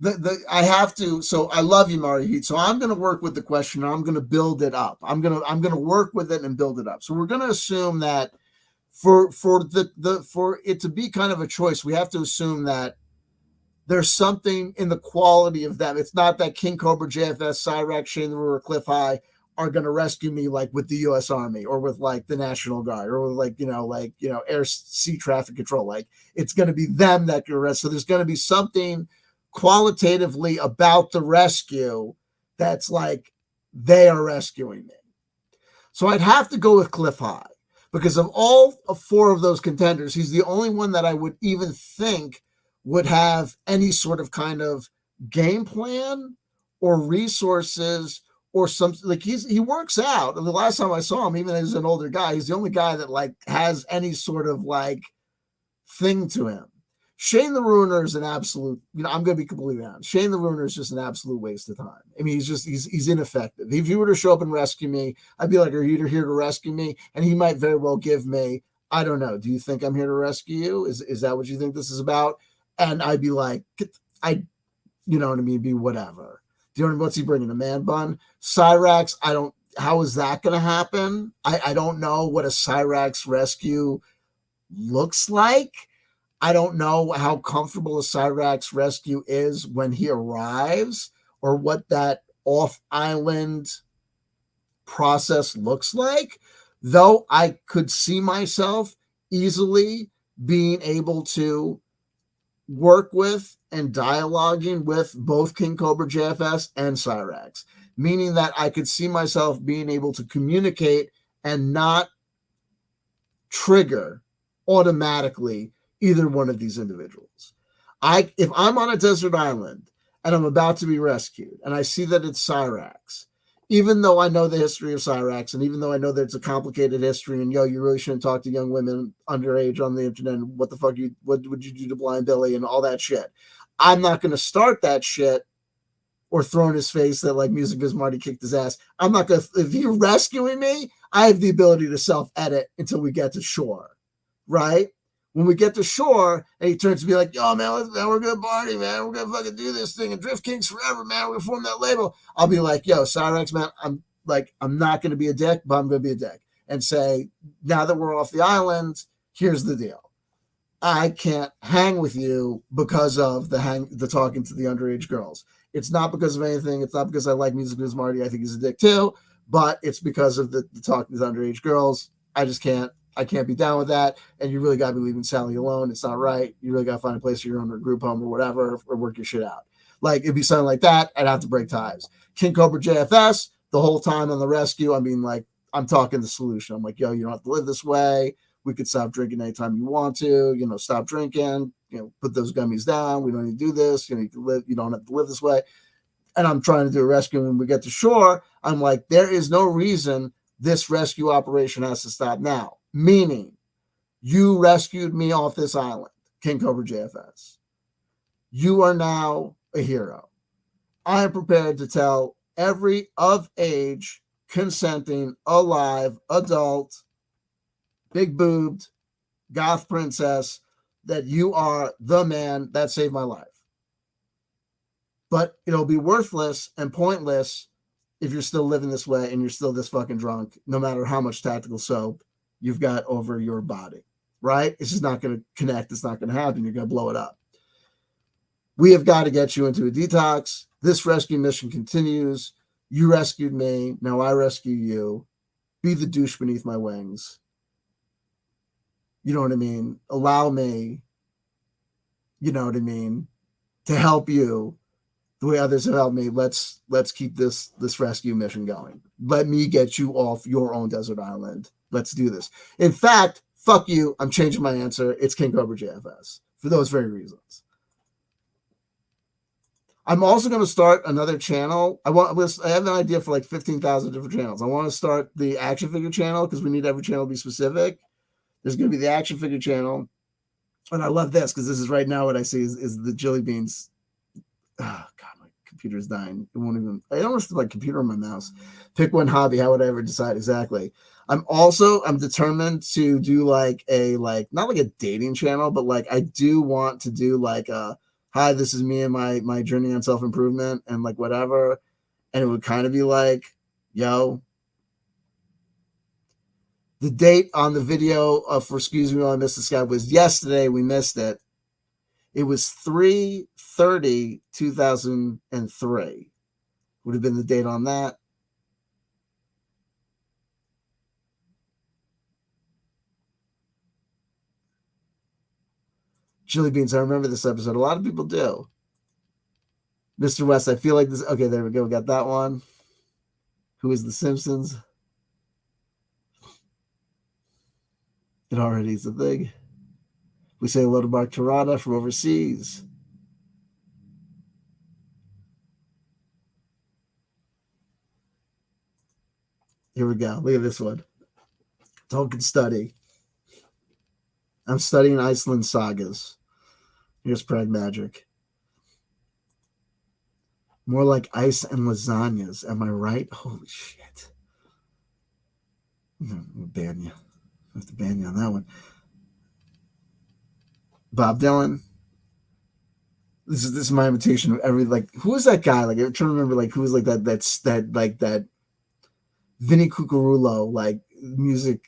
S1: I have to. So I love you, Mario Heat. So I'm going to work with the question. I'm going to build it up. I'm going to work with it and build it up. So we're going to assume that for it to be kind of a choice, we have to assume that there's something in the quality of them. It's not that King Cobra, JFS, Cyrax, Shane the Ruler, Cliff High are going to rescue me like with the U.S. Army or with like the National Guard or with air sea traffic control. Like it's going to be them that can rescue. So there's going to be something qualitatively about the rescue that's like they are rescuing me. So I'd have to go with Cliff High because of all four of those contenders, he's the only one that I would even think would have any sort of kind of game plan or resources or something. Like he works out. And the last time I saw him, even as an older guy, he's the only guy that like has any sort of like thing to him. Shane the Ruiner is an absolute, I'm going to be completely honest. Shane the Ruiner is just an absolute waste of time. I mean, he's ineffective. If he were to show up and rescue me, I'd be like, are you here to rescue me? And he might very well give me, I don't know. Do you think I'm here to rescue you? Is that what you think this is about? And I'd be like, you know what I mean? Be whatever. Do you know what's he bringing? A man bun? Cyrax, how is that going to happen? I don't know what a Cyrax rescue looks like. I don't know how comfortable a Cyrax rescue is when he arrives or what that off-island process looks like, though I could see myself easily being able to work with and dialoguing with both King Cobra JFS and Cyrax, meaning that I could see myself being able to communicate and not trigger automatically either one of these individuals. If I'm on a desert island and I'm about to be rescued and I see that it's Cyrax, even though I know the history of Cyrax and even though I know that it's a complicated history and you really shouldn't talk to young women underage on the internet and what would you do to Blind Billy and all that shit, I'm not going to start that shit or throw in his face that like Music Biz Marty kicked his ass. I'm not going to, if you're rescuing me, I have the ability to self-edit until we get to shore, right? When we get to shore and he turns to be like, yo, man, we're going to party, man. We're going to fucking do this thing and Drift Kings forever, man. We're going to form that label. I'll be like, yo, Cyrax, man, I'm not going to be a dick, but I'm going to be a dick and say, now that we're off the island, here's the deal. I can't hang with you because of the talking to the underage girls. It's not because of anything. It's not because I like Music Biz Marty. I think he's a dick too, but it's because of the talking to the underage girls. I can't be down with that. And you really got to be leaving Sally alone. It's not right. You really got to find a place for your own or group home or whatever, or work your shit out. Like it'd be something like that. I'd have to break ties. King Cobra JFS, the whole time on the rescue, I mean, like I'm talking the solution. I'm like, yo, you don't have to live this way. We could stop drinking anytime you want to, stop drinking, put those gummies down. We don't need to do this. You don't have to live this way. And I'm trying to do a rescue. When we get to shore, I'm like, there is no reason this rescue operation has to stop now. Meaning, you rescued me off this island, King Cobra JFS. You are now a hero. I am prepared to tell every of age, consenting, alive, adult, big boobed, goth princess that you are the man that saved my life. But it'll be worthless and pointless if you're still living this way and you're still this fucking drunk, no matter how much tactical soap you've got over your body, right? It's just not going to connect. It's not going to happen. You're going to blow it up. We have got to get you into a detox. This rescue mission continues. You rescued me. Now I rescue you. Be the douche beneath my wings. You know what I mean? Allow me, you know what I mean, to help you the way others have helped me. Let's keep this rescue mission going. Let me get you off your own desert island. Let's do this. In fact, fuck you. I'm changing my answer. It's King Cobra JFS for those very reasons. I'm also going to start another channel. I have an idea for like 15,000 different channels. I want to start the action figure channel because we need every channel to be specific. There's going to be the action figure channel. And I love this because this is right now what I see is the Jelly Beans. Oh, God, my computer's dying. It won't even. I don't have my computer on my mouse. Pick one hobby. How would I ever decide exactly? I'm determined to do not like a dating channel, but like I do want to do like a hi, this is me and my journey on self-improvement and like whatever. And it would kind of be like, yo, the date on the video for Excuse Me While I Miss the Sky was yesterday. We missed it. It was 3/30/2003. Would have been the date on that. Chili Beans, I remember this episode. A lot of people do. Mr. West, I feel like this. Okay, there we go. We got that one. Who is the Simpsons? It already is a thing. We say hello to Mark Torada from overseas. Here we go. Look at this one. Tolkien study. I'm studying Iceland sagas. Here's Prag Magic. More like ice and lasagnas. Am I right? Holy shit. I'm gonna ban you. I have to ban you on that one. Bob Dylan. This is my imitation of every, like, who is that guy? Like, I'm trying to remember, like, who was like that Vinny Cucurulo, like, music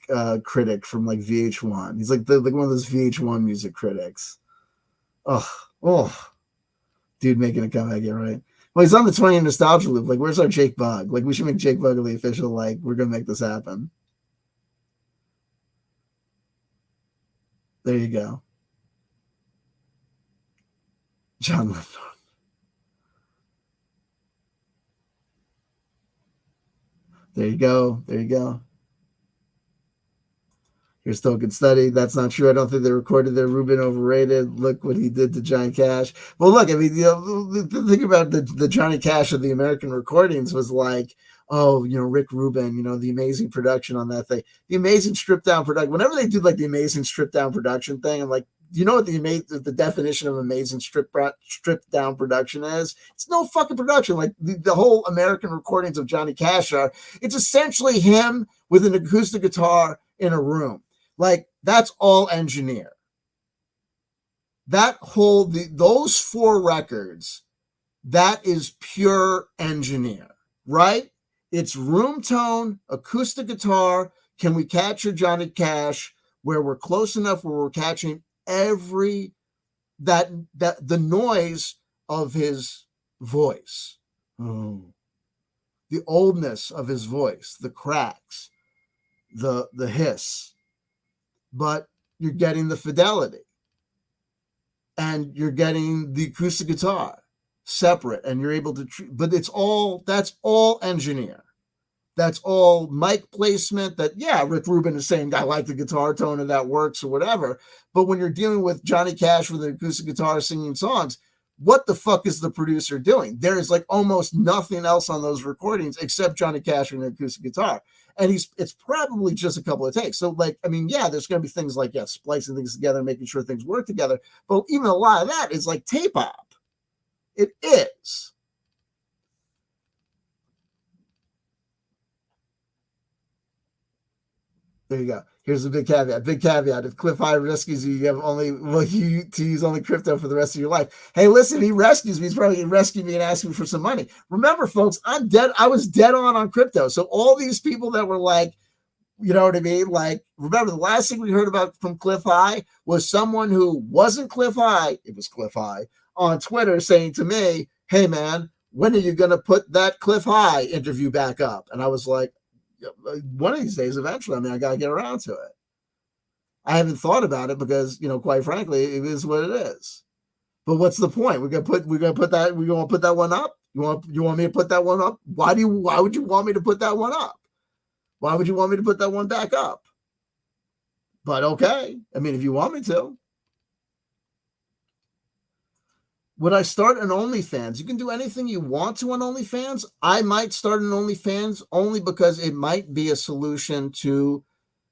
S1: critic from like VH1. He's like one of those VH1 music critics. Oh, dude, making a comeback here, right? Well, he's on the 20 nostalgia loop. Like, where's our Jake Bug? Like, we should make Jake Bug the official. Like, we're gonna make this happen. There you go, John Lennon. There you go. There you go. Here's Token Study. That's not true. I don't think they recorded there. Rubin overrated. Look what he did to Johnny Cash. Well, look, I mean, the thing about the Johnny Cash of the American recordings was like, oh, Rick Rubin, the amazing production on that thing, the amazing stripped down production. Whenever they do like the amazing stripped down production thing, I'm like, you know what the definition of amazing stripped down production is? It's no fucking production. Like the whole American recordings of Johnny Cash are. It's essentially him with an acoustic guitar in a room. Like, that's all engineer. Those 4 records, that is pure engineer, right? It's room tone, acoustic guitar. Can we capture Johnny Cash where we're close enough where we're catching the noise of his voice, the oldness of his voice, the cracks, the hiss, but you're getting the fidelity and you're getting the acoustic guitar separate, and you're able to but that's all engineer. That's all mic placement. That, yeah, Rick Rubin is saying I like the guitar tone and that works or whatever, but when you're dealing with Johnny Cash with an acoustic guitar singing songs, what the fuck is the producer doing? There is like almost nothing else on those recordings except Johnny Cash and an acoustic guitar. And it's probably just a couple of takes. So, like, I mean, yeah, there's going to be things like, splicing things together, making sure things work together. But even a lot of that is like tape op. It is. There you go. Here's a big caveat. Big caveat. If Cliff High rescues you, you have only to use only crypto for the rest of your life. Hey, listen, he rescues me. He's probably going to rescue me and ask me for some money. Remember, folks, I'm dead. I was dead on crypto. So all these people that were like, you know what I mean? Like, remember, the last thing we heard about from Cliff High was someone who wasn't Cliff High. It was Cliff High on Twitter saying to me, hey, man, when are you going to put that Cliff High interview back up? And I was like, one of these days, eventually. I mean, I got to get around to it. I haven't thought about it because, quite frankly, it is what it is. But what's the point? We're gonna put that one up. You want me to put that one up? Why would you want me to put that one up? Why would you want me to put that one back up? But okay. I mean, if you want me to. Would I start an OnlyFans? You can do anything you want to on OnlyFans. I might start an OnlyFans only because it might be a solution to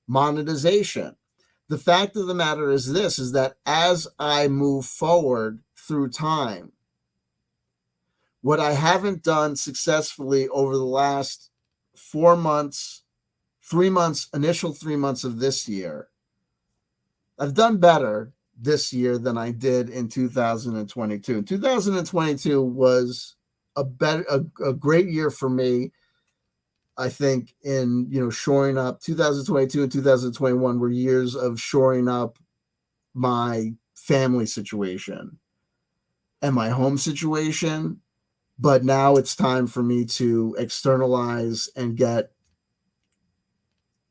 S1: monetization. The fact of the matter is this, is that as I move forward through time, what I haven't done successfully over the last 4 months, 3 months, initial 3 months of this year, I've done better, this year than I did in 2022. 2022 was a great year for me. I think in, shoring up. 2022 and 2021 were years of shoring up my family situation and my home situation. But now it's time for me to externalize and get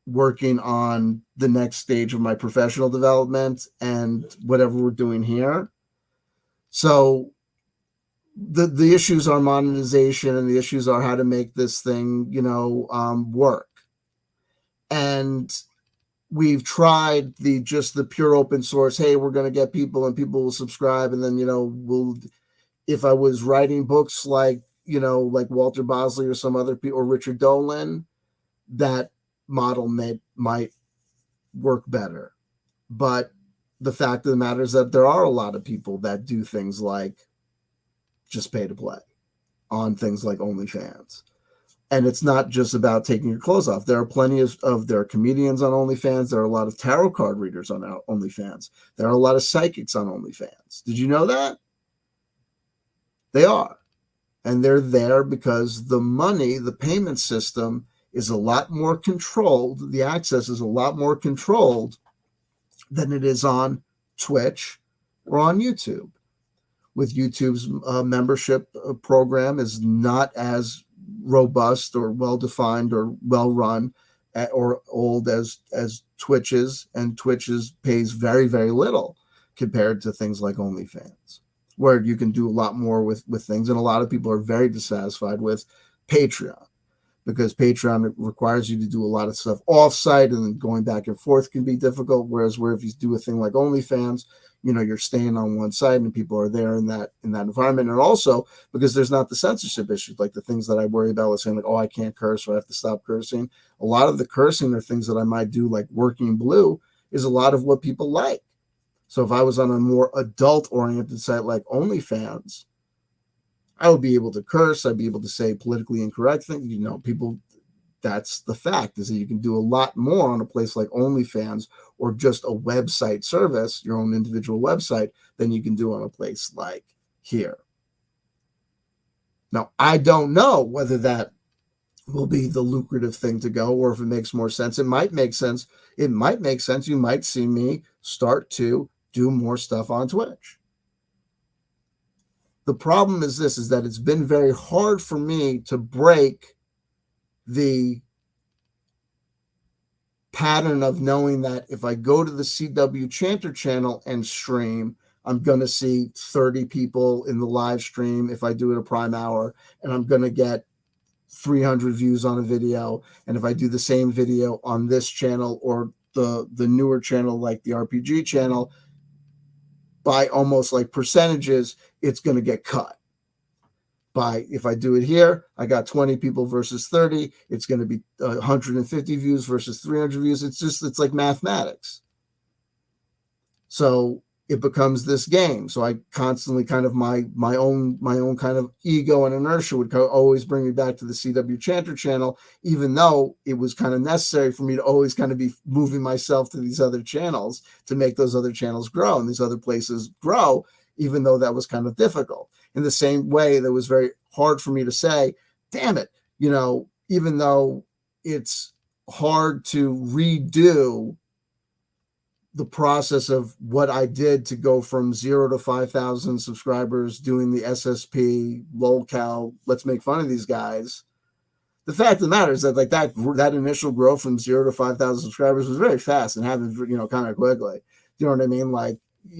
S1: working on the next stage of my professional development and whatever we're doing here. So the issues are monetization, and the issues are how to make this thing, work. And we've tried the pure open source. Hey, we're going to get people and people will subscribe. And then, if I was writing books like Walter Bosley or some other people, or Richard Dolan, that model might work better. But the fact of the matter is that there are a lot of people that do things like just pay to play on things like OnlyFans. And it's not just about taking your clothes off. There are plenty there are comedians on OnlyFans. There are a lot of tarot card readers on OnlyFans. There are a lot of psychics on OnlyFans. Did you know that? They are. And they're there because the money, the payment system is a lot more controlled. The access is a lot more controlled than it is on Twitch or on YouTube. With YouTube's membership program is not as robust or well-defined or well-run or old as Twitch's, and Twitch's pays very, very little compared to things like OnlyFans, where you can do a lot more with things. And a lot of people are very dissatisfied with Patreon, because Patreon requires you to do a lot of stuff off-site, and then going back and forth can be difficult. Whereas if you do a thing like OnlyFans, you're staying on one side and people are there in that environment. And also because there's not the censorship issues, like the things that I worry about with saying like, oh, I can't curse, or I have to stop cursing. A lot of the cursing or things that I might do, like Working Blue, is a lot of what people like. So if I was on a more adult-oriented site like OnlyFans, I would be able to curse. I'd be able to say politically incorrect things. People, that's the fact, is that you can do a lot more on a place like OnlyFans, or just a website service, your own individual website, than you can do on a place like here. Now, I don't know whether that will be the lucrative thing to go, or if it makes more sense. It might make sense. It might make sense. You might see me start to do more stuff on Twitch. The problem is this, is that it's been very hard for me to break the pattern of knowing that if I go to the CW Chanter channel and stream, I'm going to see 30 people in the live stream if I do it a prime hour, and I'm going to get 300 views on a video. And if I do the same video on this channel or the newer channel like the RPG channel, by almost like percentages, it's going to get cut. If I do it here, I got 20 people versus 30. It's going to be 150 views versus 300 views. It's like mathematics. So it becomes this game. So I constantly kind of my own kind of ego and inertia would always bring me back to the CW Chanter channel, even though it was kind of necessary for me to always kind of be moving myself to these other channels to make those other channels grow and these other places grow, even though that was kind of difficult. In the same way, that was very hard for me to say, damn it, even though it's hard to redo the process of what I did to go from 0 to 5,000 subscribers doing the SSP, lolcow, let's make fun of these guys. The fact of the matter is that like that initial growth from 0 to 5,000 subscribers was very fast and happened, kind of quickly. You know what I mean? Like,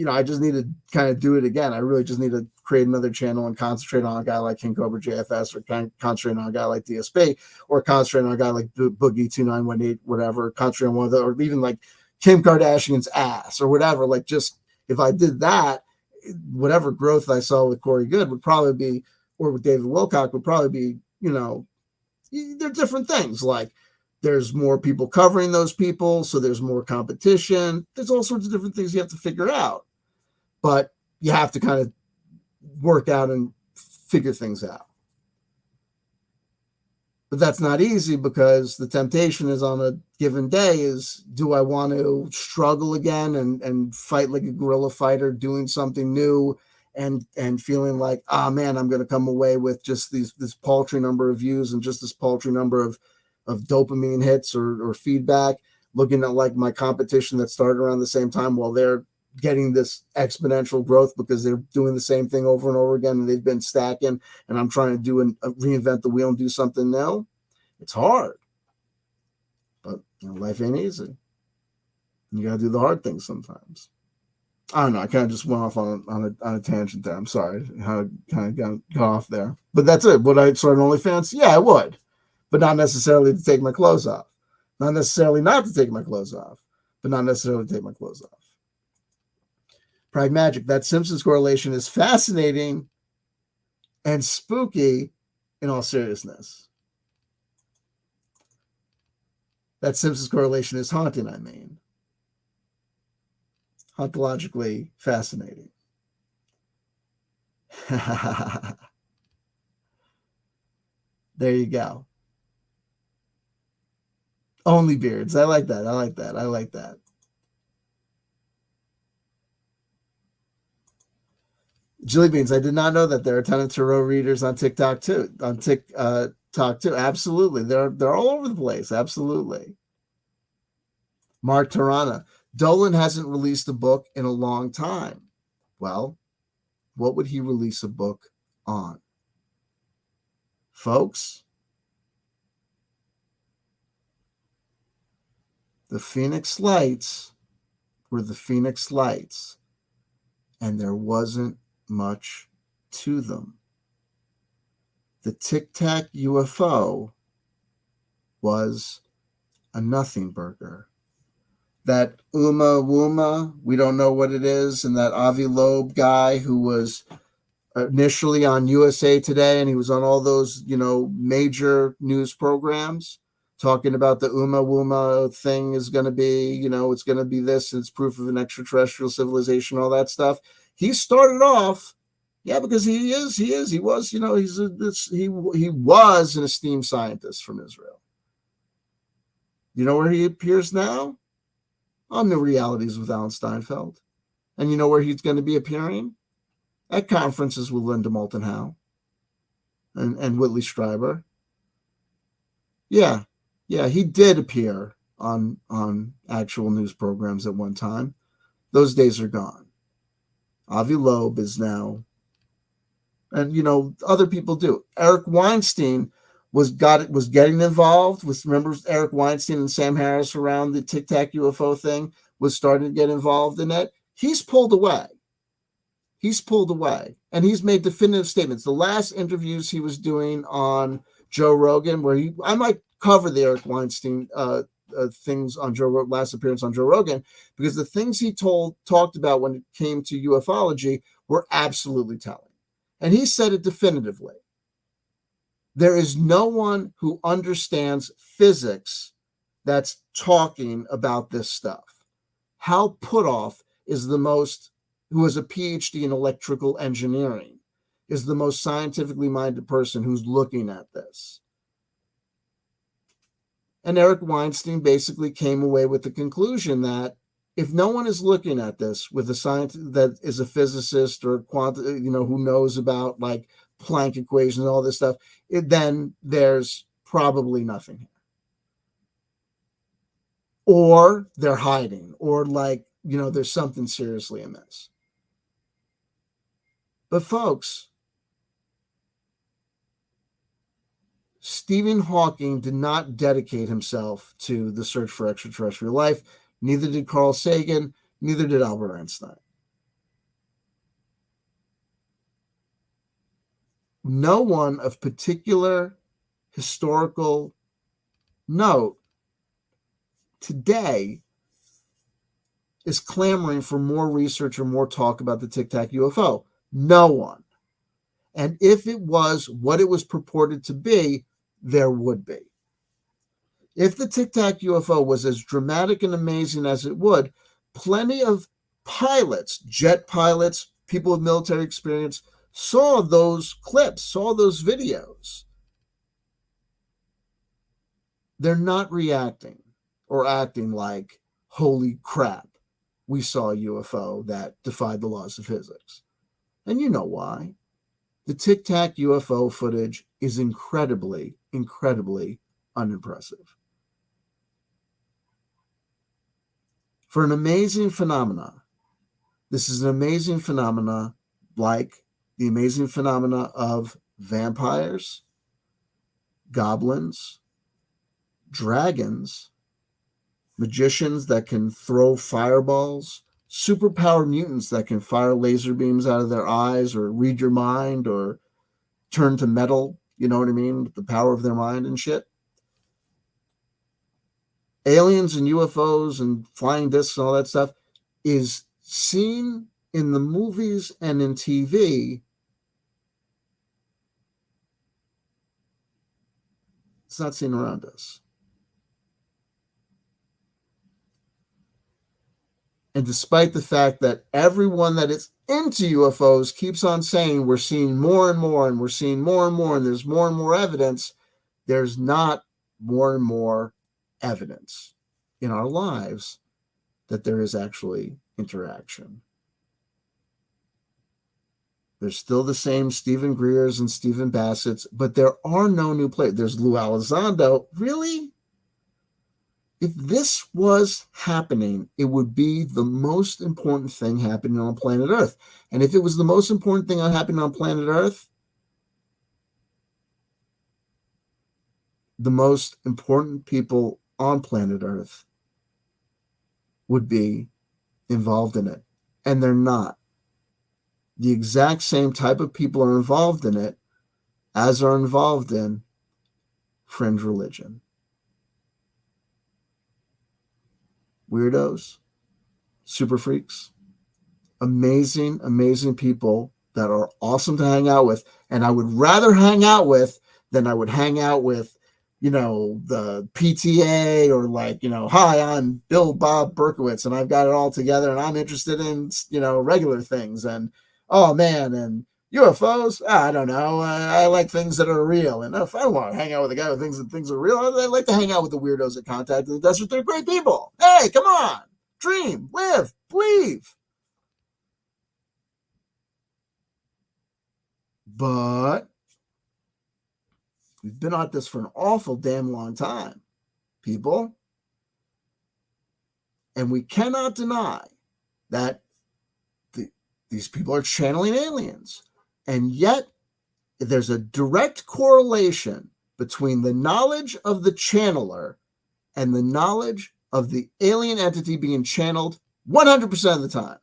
S1: I just need to kind of do it again. I really just need to create another channel and concentrate on a guy like King Cobra JFS, or concentrate on a guy like DSP, or concentrate on a guy like Boogie 2918, whatever, concentrate on one of the, or even like Kim Kardashian's ass or whatever. Like, just if I did that, whatever growth I saw with Corey Good would probably be, or with David Wilcock would probably be, they're different things. Like, there's more people covering those people, so there's more competition. There's all sorts of different things you have to figure out. But you have to kind of work out and figure things out. But that's not easy, because the temptation is on a given day is, do I want to struggle again and fight like a guerrilla fighter, doing something new, and feeling like, ah, man, I'm going to come away with just this paltry number of views and just this paltry number of dopamine hits or feedback, looking at like my competition that started around the same time, while they're getting this exponential growth because they're doing the same thing over and over again, and they've been stacking, and I'm trying to do reinvent the wheel and do something new. It's hard, but life ain't easy. You gotta do the hard things sometimes. I don't know. I kind of just went off on a tangent there. I'm sorry how I kind of got off there, but that's it. Would I start an OnlyFans? Yeah, I would, but not necessarily to take my clothes off. Not necessarily not to take my clothes off, but not necessarily to take my clothes off. Pragmagic. That Simpsons correlation is fascinating and spooky in all seriousness. That Simpsons correlation is haunting, I mean. Ontologically fascinating. There you go. Only beards. I like that. I like that. I like that. Jelly beans. I did not know that there are a ton of tarot readers on TikTok too. On TikTok too. Absolutely. They're all over the place. Absolutely. Mark Tarana. Dolan hasn't released a book in a long time. Well, what would he release a book on? Folks, the Phoenix Lights were the Phoenix Lights, and there wasn't much to them. The Tic Tac UFO was a nothing burger. That Uma Wuma, we don't know what it is, and that Avi Loeb guy who was initially on USA Today, and he was on all those, major news programs talking about the Uma Wuma thing is going to be, it's going to be this, it's proof of an extraterrestrial civilization, all that stuff. He started off, because he was, he was an esteemed scientist from Israel. You know where he appears now? On The Realities with Alan Steinfeld. And you know where he's going to be appearing? At conferences with Linda Moulton Howe and Whitley Strieber. Yeah, he did appear on actual news programs at one time. Those days are gone. Avi Loeb is now, and other people do. Eric Weinstein was getting involved with, remember Eric Weinstein and Sam Harris around the Tic Tac UFO thing, was starting to get involved in it. He's pulled away. And he's made definitive statements. The last interviews he was doing on Joe Rogan, where I might cover the Eric Weinstein things on Joe Rogan, last appearance on Joe Rogan, because the things he talked about when it came to ufology were absolutely telling. And he said it definitively. There is no one who understands physics that's talking about this stuff. Hal Puthoff is who has a PhD in electrical engineering, is the most scientifically minded person who's looking at this. And Eric Weinstein basically came away with the conclusion that if no one is looking at this with a scientist that is a physicist or who knows about like Planck equations and all this stuff, then there's probably nothing here. Or they're hiding, or there's something seriously amiss. But folks, Stephen Hawking did not dedicate himself to the search for extraterrestrial life. Neither did Carl Sagan. Neither did Albert Einstein. No one of particular historical note today is clamoring for more research or more talk about the Tic Tac UFO. No one. And if it was what it was purported to be, there would be. If the Tic Tac UFO was as dramatic and amazing as it would, plenty of pilots, jet pilots, people with military experience, saw those clips, saw those videos. They're not reacting or acting like, holy crap, we saw a UFO that defied the laws of physics. And you know why. The Tic Tac UFO footage is incredibly, incredibly unimpressive. For an amazing phenomena, this is an amazing phenomena like the amazing phenomena of vampires, goblins, dragons, magicians that can throw fireballs, superpowered mutants that can fire laser beams out of their eyes or read your mind or turn to metal, you know what I mean, with the power of their mind and shit. Aliens and UFOs and flying discs and all that stuff is seen in the movies and in TV. It's not seen around us. And despite the fact that everyone that is into UFOs keeps on saying we're seeing more and more and we're seeing more and more and there's more and more evidence, there's not more and more evidence in our lives that there is actually interaction. There's still the same Stephen Greers and Stephen Bassett's, but there are no new players. There's Lou Elizondo. Really? If this was happening, it would be the most important thing happening on planet Earth. And if it was the most important thing happening on planet Earth, the most important people on planet Earth would be involved in it. And they're not. The exact same type of people are involved in it as are involved in fringe religion. Weirdos, super freaks, amazing, amazing people that are awesome to hang out with. And I would rather hang out with than I would hang out with, you know, the PTA or like, you know, hi, I'm Bill Bob Berkowitz and I've got it all together and I'm interested in, you know, regular things and, oh man, and UFOs, I don't know. I like things that are real. And if I don't want to hang out with a guy who thinks that things are real, I like to hang out with the weirdos that contact the desert. They're great people. Hey, come on. Dream, live, believe. But we've been at this for an awful damn long time, people. And we cannot deny that these people are channeling aliens. And yet, there's a direct correlation between the knowledge of the channeler and the knowledge of the alien entity being channeled 100% of the time.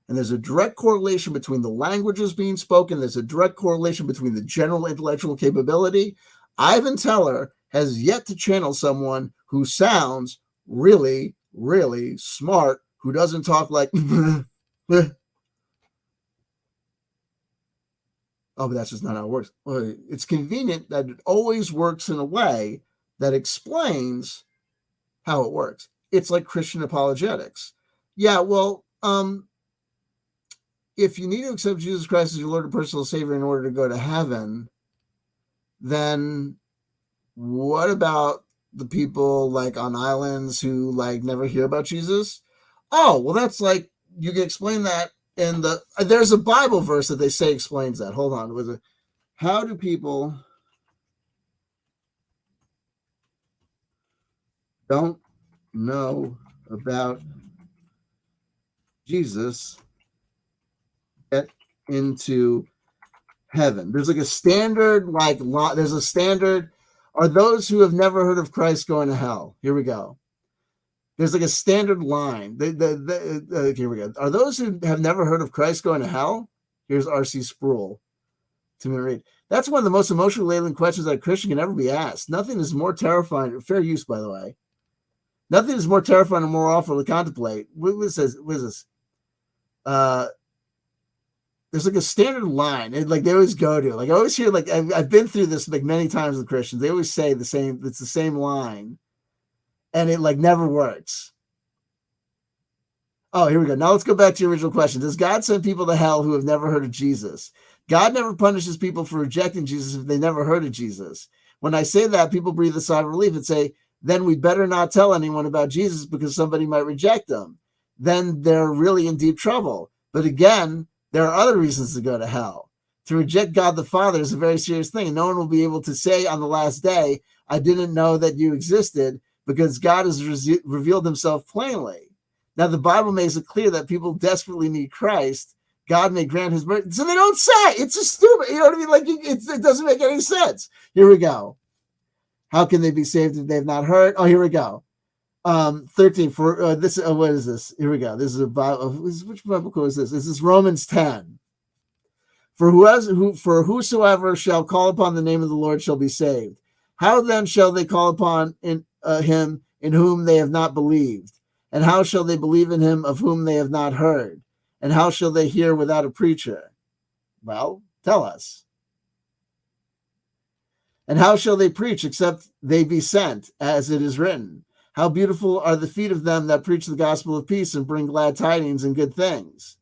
S1: And there's a direct correlation between the languages being spoken. There's a direct correlation between the general intellectual capability. Ivan Teller has yet to channel someone who sounds really, really smart, who doesn't talk like, oh, but that's just not how it works. Well, it's convenient that it always works in a way that explains how it works. It's like Christian apologetics. Yeah, well, if you need to accept Jesus Christ as your Lord and personal Savior in order to go to heaven, then what about the people like on islands who like never hear about Jesus? Oh, well, that's like, you can explain that. And there's a Bible verse that they say explains that. Hold on. How do people don't know about Jesus get into heaven? There's like a standard, there's a standard. Are those who have never heard of Christ going to hell? Here we go. There's like a standard line. Here we go. Are those who have never heard of Christ going to hell? Here's R.C. Sproul to me read. That's one of the most emotionally laden questions that a Christian can ever be asked. Nothing is more terrifying. Fair use, by the way. Nothing is more terrifying and more awful to contemplate. What is this? There's like a standard line, and like they always go to. Like I always hear, like I've been through this like many times with Christians. They always say the same. It's the same line. And it like never works. Oh, here we go. Now let's go back to your original question. Does God send people to hell who have never heard of Jesus? God never punishes people for rejecting Jesus if they never heard of Jesus. When I say that, people breathe a sigh of relief and say, then we better not tell anyone about Jesus because somebody might reject them. Then they're really in deep trouble. But again, there are other reasons to go to hell. To reject God the Father is a very serious thing. No one will be able to say on the last day, I didn't know that you existed, because God has revealed himself plainly. Now, the Bible makes it clear that people desperately need Christ. God may grant his mercy. So they don't say. It's just stupid. You know what I mean? Like, it doesn't make any sense. Here we go. How can they be saved if they've not heard? Oh, here we go. 13 for this. What is this? Here we go. This is about which Bible quote is this? This is Romans 10. For whosoever shall call upon the name of the Lord shall be saved. How then shall they call upon him in whom they have not believed? And how shall they believe in him of whom they have not heard? And how shall they hear without a preacher? Well, tell us. And how shall they preach except they be sent, as it is written? How beautiful are the feet of them that preach the gospel of peace and bring glad tidings and good things.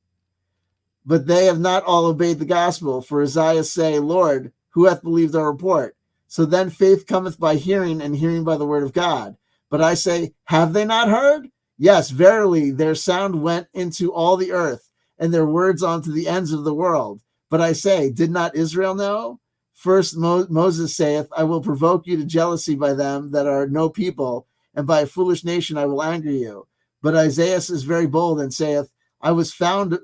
S1: But they have not all obeyed the gospel. For Isaiah say, Lord, who hath believed our report? So then faith cometh by hearing, and hearing by the word of God. But I say, have they not heard? Yes, verily, their sound went into all the earth, and their words onto the ends of the world. But I say, did not Israel know? First Moses saith, I will provoke you to jealousy by them that are no people, and by a foolish nation I will anger you. But Isaiah is very bold and saith, I was found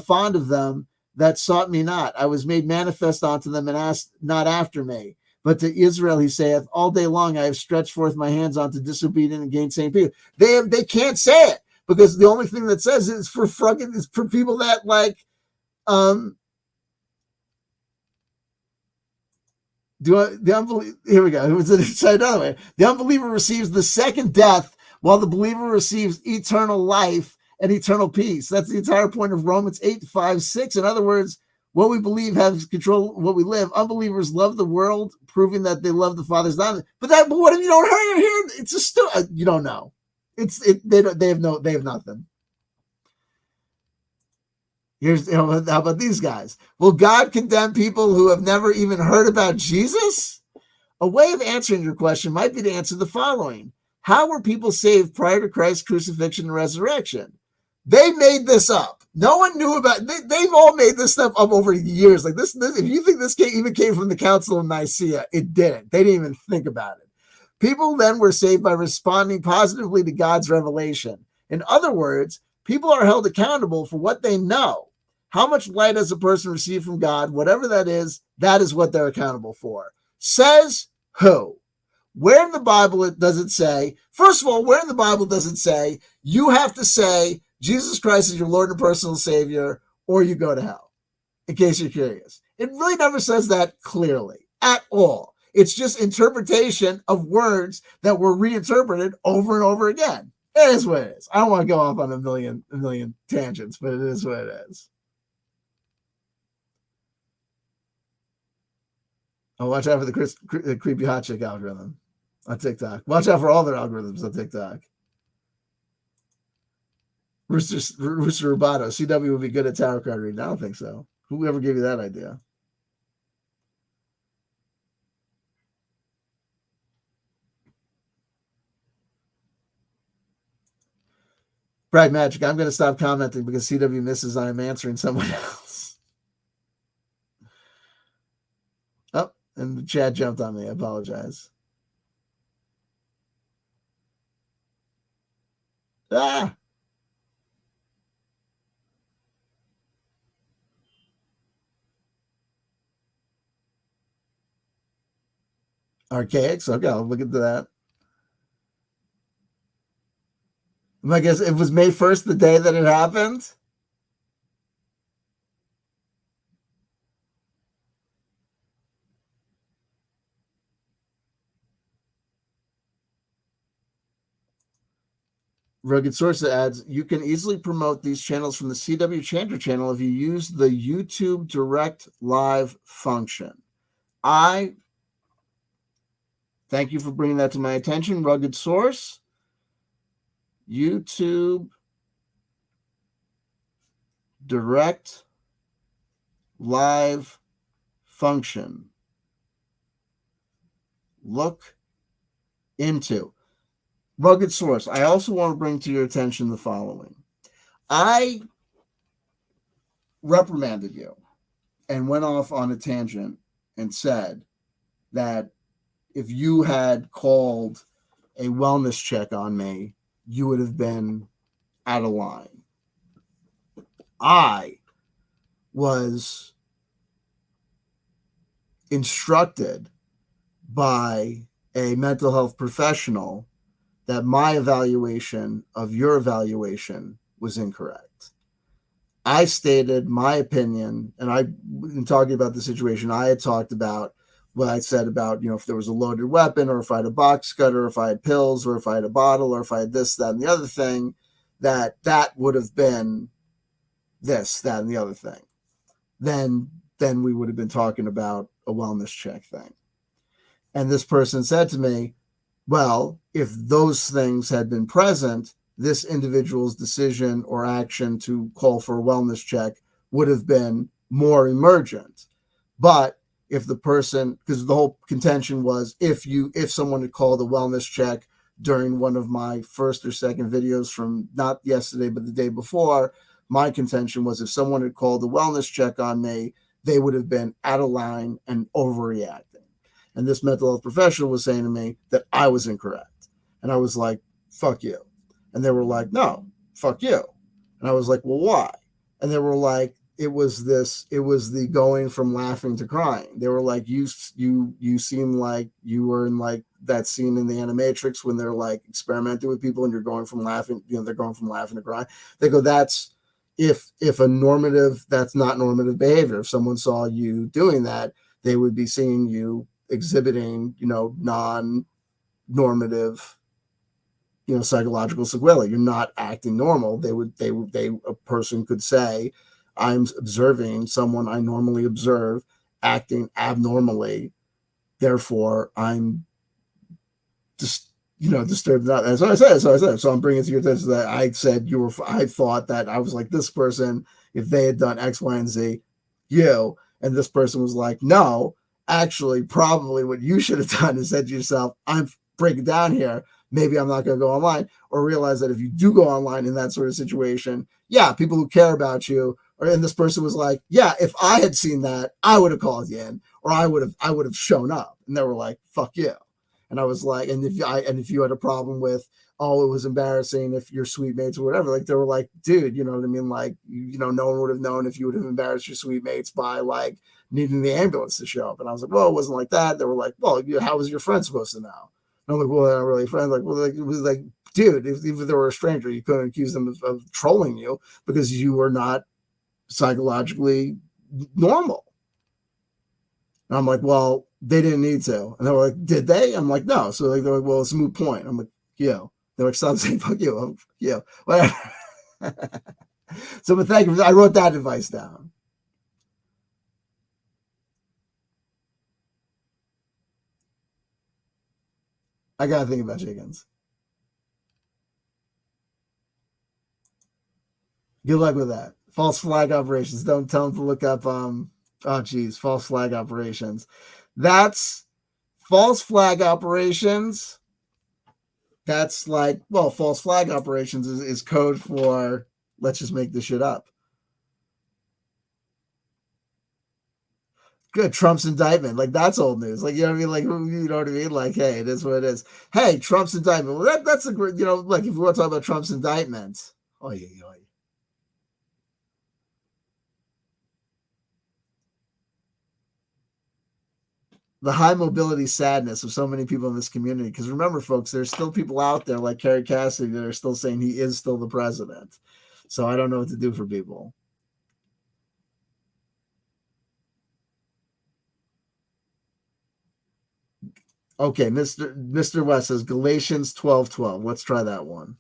S1: fond of them that sought me not. I was made manifest unto them and asked not after me. But to Israel he saith, all day long I have stretched forth my hands unto disobedient and gainsaying people. They can't say it because the only thing that says it is for people that like here we go. It was another way. The unbeliever receives the second death, while the believer receives eternal life and eternal peace. That's the entire point of Romans 8, 5, 6. In other words, what we believe has control of what we live. Unbelievers love the world, proving that they love the Father's not. But what if you don't hear? It's just you don't know. They have nothing. How about these guys? Will God condemn people who have never even heard about Jesus? A way of answering your question might be to answer the following. How were people saved prior to Christ's crucifixion and resurrection? They made this up. No one knew about it. They've all made this stuff up over years. Like this if you think this even came from the Council of Nicaea, it didn't. They didn't even think about it. People then were saved by responding positively to God's revelation. In other words, people are held accountable for what they know. How much light has a person received from God? Whatever that is what they're accountable for. Says who? Where in the Bible does it say, first of all, where in the Bible does it say you have to say Jesus Christ is your Lord and personal Savior or you go to hell? In case you're curious. It really never says that clearly at all. It's just interpretation of words that were reinterpreted over and over again. It is what it is. I don't want to go off on a million tangents, but it is what it is. Oh, watch out for the creepy hot chick algorithm on TikTok. Watch out for all their algorithms on TikTok. Rooster Rubato. CW would be good at tarot card reading. I don't think so. Whoever gave you that idea? Brad Magic. I'm going to stop commenting because CW misses I am answering someone else. Oh, and the chat jumped on me. I apologize. Ah. Archaics. Okay, I'll look into that. I guess it was May 1st, the day that it happened. Rugged Source adds, you can easily promote these channels from the CW Chanter channel if you use the YouTube Direct Live function. I thank you for bringing that to my attention, Rugged Source. YouTube Direct Live function. look into. Rugged source. I also want to bring to your attention the following. I reprimanded you and went off on a tangent and said that if you had called a wellness check on me, you would have been out of line. I was instructed by a mental health professional that my evaluation of your evaluation was incorrect. I stated my opinion, and in talking about the situation, I had talked about what I said about, if there was a loaded weapon, or if I had a box cutter, or if I had pills, or if I had a bottle, or if I had this, that, and the other thing, that would have been this, that, and the other thing. Then we would have been talking about a wellness check thing. And this person said to me, well, if those things had been present, this individual's decision or action to call for a wellness check would have been more emergent. But if the person, because the whole contention was, if someone had called a wellness check during one of my first or second videos from not yesterday but the day before, my contention was if someone had called a wellness check on me, they would have been out of line and overreacting. And this mental health professional was saying to me that I was incorrect. And I was like, fuck you. And they were like, no, fuck you. And I was like, well, why? And they were like, it was the going from laughing to crying. They were like, you seem like you were in like that scene in the Animatrix when they're like experimenting with people and you're going from laughing, they're going from laughing to crying. They go, that's if a normative, that's not normative behavior. If someone saw you doing that, they would be seeing you exhibiting, non-normative, psychological sequelae. You're not acting normal. A person could say, I'm observing someone I normally observe acting abnormally. Therefore, I'm just, disturbed. That's what I said. So I'm bringing it to your attention that I said I thought that I was like, this person, if they had done X, Y, and Z, and this person was like, no, actually, probably what you should have done is said to yourself, I'm breaking down here. Maybe I'm not going to go online, or realize that if you do go online in that sort of situation, people who care about you, and this person was like, yeah, if I had seen that, I would have called you in, or I would have shown up. And they were like, fuck you. And I was like, and if you had a problem with, oh, it was embarrassing if your suite mates or whatever, like they were like, dude, you know what I mean? Like, no one would have known if you would have embarrassed your suite mates by like needing the ambulance to show up. And I was like, well, it wasn't like that. They were like, well, how was your friend supposed to know? And I'm like, well, they're not really friends. Like, well, like, it was like, dude, if they were a stranger, you couldn't accuse them of trolling you because you were not psychologically normal. And I'm like, well, they didn't need to. And they were like, did they? I'm like, no. So like, they're like, well, it's a moot point. I'm like, They're like, stop saying fuck you. I'm, whatever. So, but thank you. I wrote that advice down. I got to think about chickens. Good luck with that. False flag operations. Don't tell them to look up, oh, geez, false flag operations. That's false flag operations. That's like, well, false flag operations is code for let's just make this shit up. Good. Trump's indictment. Like, that's old news. Like, you know what I mean? Like, you know what I mean? Like, hey, it is what it is. Hey, Trump's indictment. Well, that's a great, like, if we want to talk about Trump's indictment, oh, yeah. The high mobility sadness of so many people in this community. Because remember, folks, there's still people out there like Kerry Cassidy that are still saying he is still the president. So I don't know what to do for people. Okay, Mr. West says Galatians 12:12. Let's try that one.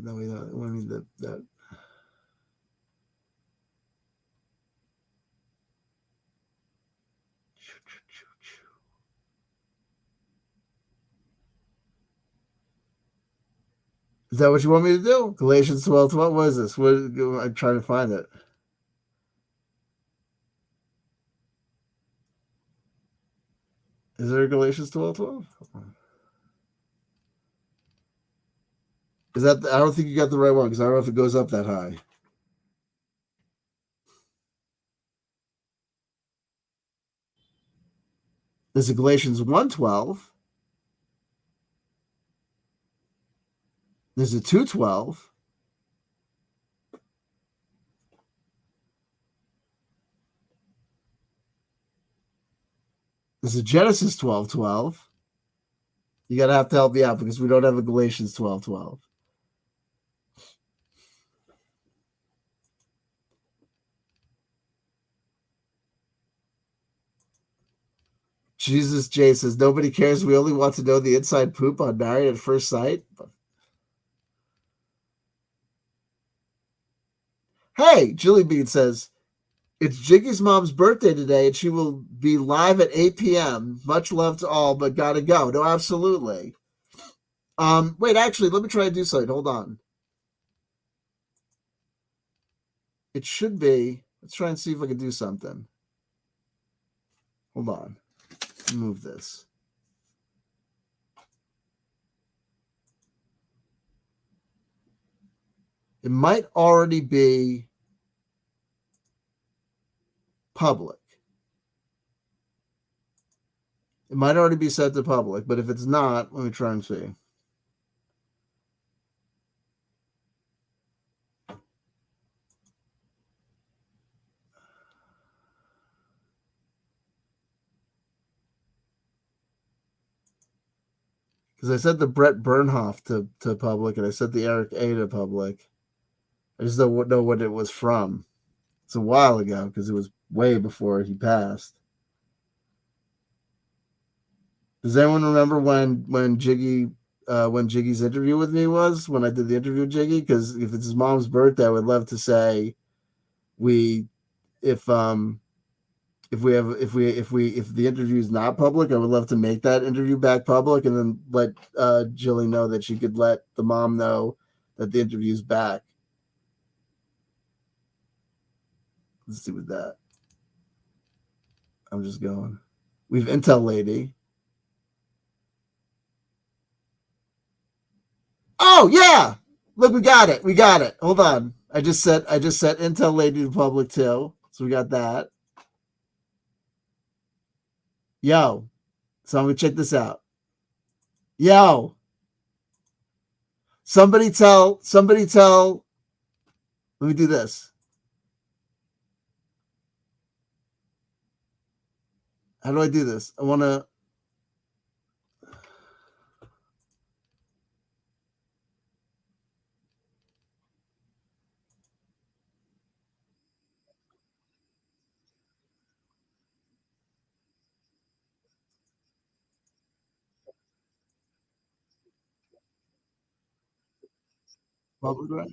S1: No, we mean that. Is that what you want me to do? Galatians 12:12. What is this? What? I'm trying to find it. Is there a Galatians 12:12? Is that? I don't think you got the right one because I don't know if it goes up that high. There's a Galatians 1:12. There's a 2:12. There's a Genesis 12:12. You gotta have to help me out because we don't have a Galatians 12:12. Jesus J says nobody cares. We only want to know the inside poop on Married at First Sight. Hey, Julie Bean says it's Jiggy's mom's birthday today, and she will be live at 8 p.m. Much love to all, but gotta go. No, absolutely. Wait, actually, let me try to do something. Hold on. It should be. Let's try and see if I can do something. Hold on. Move this. It might already be public. It might already be set to public, but if it's not, let me try and see. Because I set the Brett Bernhoff to public, and I set the Eric A to public. I just don't know what it was from. It's a while ago because it was way before he passed. Does anyone remember when Jiggy's interview with me was when I did the interview with Jiggy? Because if it's his mom's birthday, I would love to say we if if we have if the interview is not public, I would love to make that interview back public and then let Jilly know that she could let the mom know that the interview's back. Let's see with that. I'm just going. We've Intel Lady. Oh yeah! Look, we got it. We got it. Hold on. I just set Intel Lady to public too. So we got that. Yo. So I'm gonna check this out. Yo. Somebody tell let me do this. How do I do this? I wanna public right?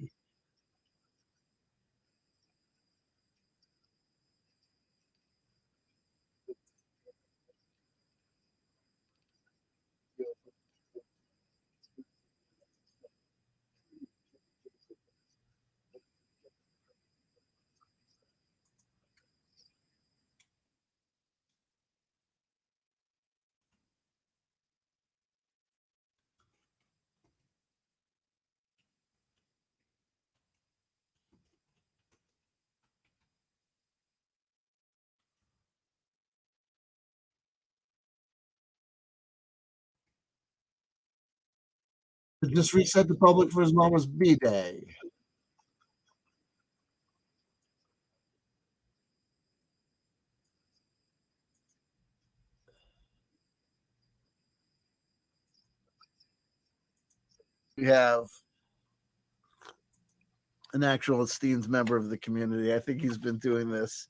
S1: Just reset the public for his mama's B day. We have an actual esteemed member of the community. I think he's been doing this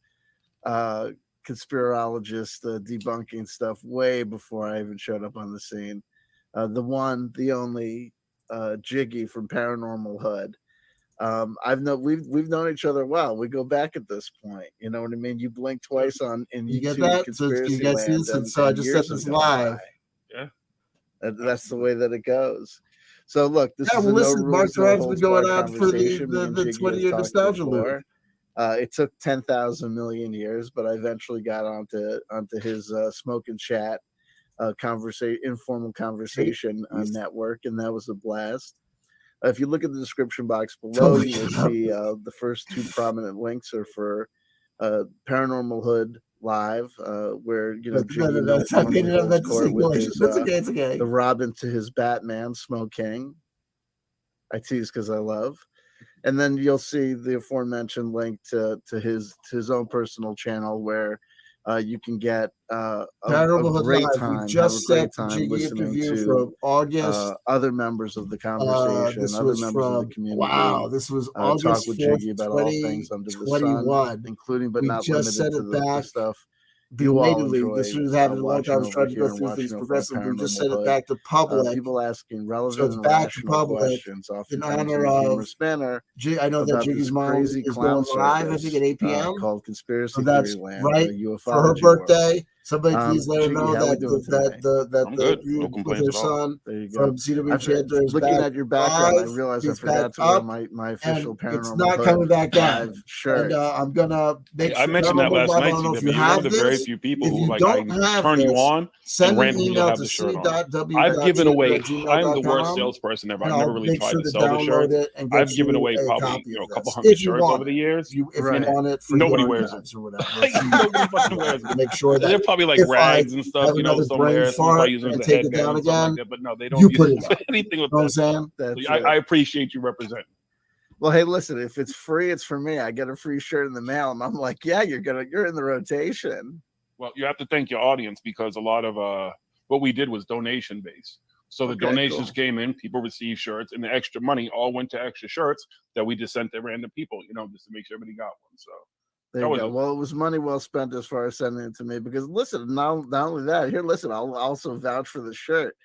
S1: uh, conspirologist debunking stuff way before I even showed up on the scene. The one, the only Jiggy from Paranormal Hood.
S2: We've known each other well. We go back at this point. You know what I mean? You blink twice on in
S1: You get
S2: YouTube
S1: that? So you
S2: conspiracy
S1: guys see
S2: land,
S1: this? And so I
S2: and
S1: just said
S2: years
S1: this
S2: have gone
S1: live.
S2: by.
S3: Yeah.
S2: That's the way that it goes. So look, this
S1: Yeah,
S2: is
S1: well,
S2: a no
S1: listen, Mark
S2: rules, no
S1: Drive's been
S2: holds
S1: going
S2: barred
S1: on for
S2: conversation. Me and
S1: the
S2: Jiggy
S1: 20
S2: have
S1: year
S2: talked
S1: nostalgia loop.
S2: before. It took 10,000 million years, but I eventually got onto his smoke and chat informal conversation network, and that was a blast. If you look at the description box below, you will see the first two prominent links are for Paranormal Hood Live, where Jiggy normally holds court with his the Robin to his Batman, Smoke King. I tease because I love. And then you'll see the aforementioned link to his own personal channel where you can get a great time, have a great time listening to other members of the conversation, other members of the community.
S1: Wow, this was August
S2: talk with
S1: 4th,
S2: Jiggy about all things under the sun, including but not limited to the stuff you all enjoy.
S1: This was happening a long time. I was trying to go through things progressively. We just sent it back to public.
S2: People asking relevant and rational questions, oftentimes in a humorous manner.
S1: I know that Jiggy's mom is going live, I think, at 8 p.m.
S2: Called Conspiracy
S1: Theory
S2: Land,
S1: right for her birthday. Somebody please let her
S2: Jiggy,
S1: know that you with her son from CW Chandler is
S2: looking
S1: back
S2: at your background. I
S1: live.
S2: realized I
S1: He's
S2: forgot to
S1: back
S2: wear my official Paranormal
S1: it's not
S2: Hood
S1: coming back down.
S2: live shirt.
S1: And I'm gonna make sure
S3: I mentioned that last night.
S1: I don't know if
S3: You're
S1: you
S3: one
S1: have
S3: of the
S1: this.
S3: very few people
S1: If
S3: who
S1: you
S3: like
S1: don't
S3: I
S1: have
S3: turn
S1: this,
S3: you on
S1: send
S3: and
S1: an
S3: randomly
S1: email
S3: have
S1: to
S3: the shirt on.
S1: c.w.
S3: I've given away. I'm the worst
S1: gmail.com,
S3: salesperson ever.
S1: and
S3: I've never
S1: I'll
S3: really
S1: make
S3: tried
S1: sure
S3: to
S1: to
S3: sell the
S1: download
S3: shirts.
S1: it and get
S3: I've given
S1: you
S3: away
S1: a
S3: probably
S1: copy of
S3: a couple
S1: this.
S3: hundred
S1: If you
S3: shirts
S1: want
S3: over the years.
S1: if you want it for
S3: Nobody
S1: your
S3: wears
S1: archives
S3: them.
S1: or whatever.
S3: Nobody fucking wears them.
S1: Make sure that
S3: they're probably like
S1: if
S3: rags
S1: I
S3: and stuff,
S1: have another brain
S3: somewhere. Someone
S1: fart
S3: probably use them
S1: and
S3: as a
S1: take it down
S3: headband, something like
S1: again,
S3: that. But no, they
S1: you
S3: don't
S1: put
S3: use
S1: it up.
S3: anything with
S1: You know what I'm
S3: that.
S1: saying?
S3: So I appreciate you representing.
S2: Well, hey, listen, if it's free, it's for me. I get a free shirt in the mail, and I'm like, yeah, you're in the rotation.
S3: Well, you have to thank your audience because a lot of what we did was donation based. So the donations came in, people received shirts, and the extra money all went to extra shirts that we just sent to random people, just to make sure everybody got one. So
S2: there you go. Well, it was money well spent as far as sending it to me because listen, not only that, listen, I'll also vouch for the shirt.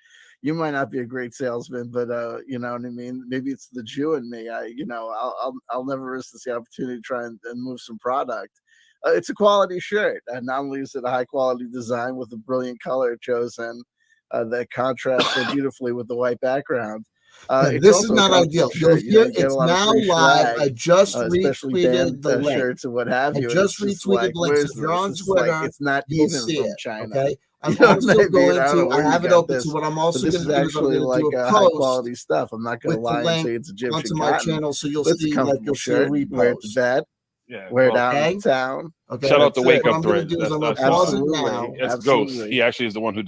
S2: You might not be a great salesman, but you know what I mean. Maybe it's the Jew in me. I'll never resist the opportunity to try and move some product. It's a quality shirt, and not only is it a high quality design with a brilliant color chosen that contrasts so beautifully with the white background.
S1: This is not ideal. You'll hear it's now live. I just
S2: retweeted
S1: the link.
S2: Shirts and what have you.
S1: I just retweeted the link. So if you're on Twitter,
S2: it's not
S1: you'll
S2: even
S1: see
S2: from
S1: it.
S2: China.
S1: Okay. I'm also going to. I have it open.
S2: This.
S1: So what I'm also
S2: going to do is I'm going to do a
S1: high
S2: quality stuff. I'm not going to lie and say it's Egyptian
S1: onto my
S2: cotton.
S1: channel, so you'll
S2: see
S1: you'll see a repost.
S2: Wear it to bed.
S3: Yeah,
S2: wear it out in town.
S1: Okay.
S3: Shout out the Wake Up
S1: Thread.
S3: Thread.
S1: I'm going to pause it now.
S3: It's Ghost. He actually is the one who.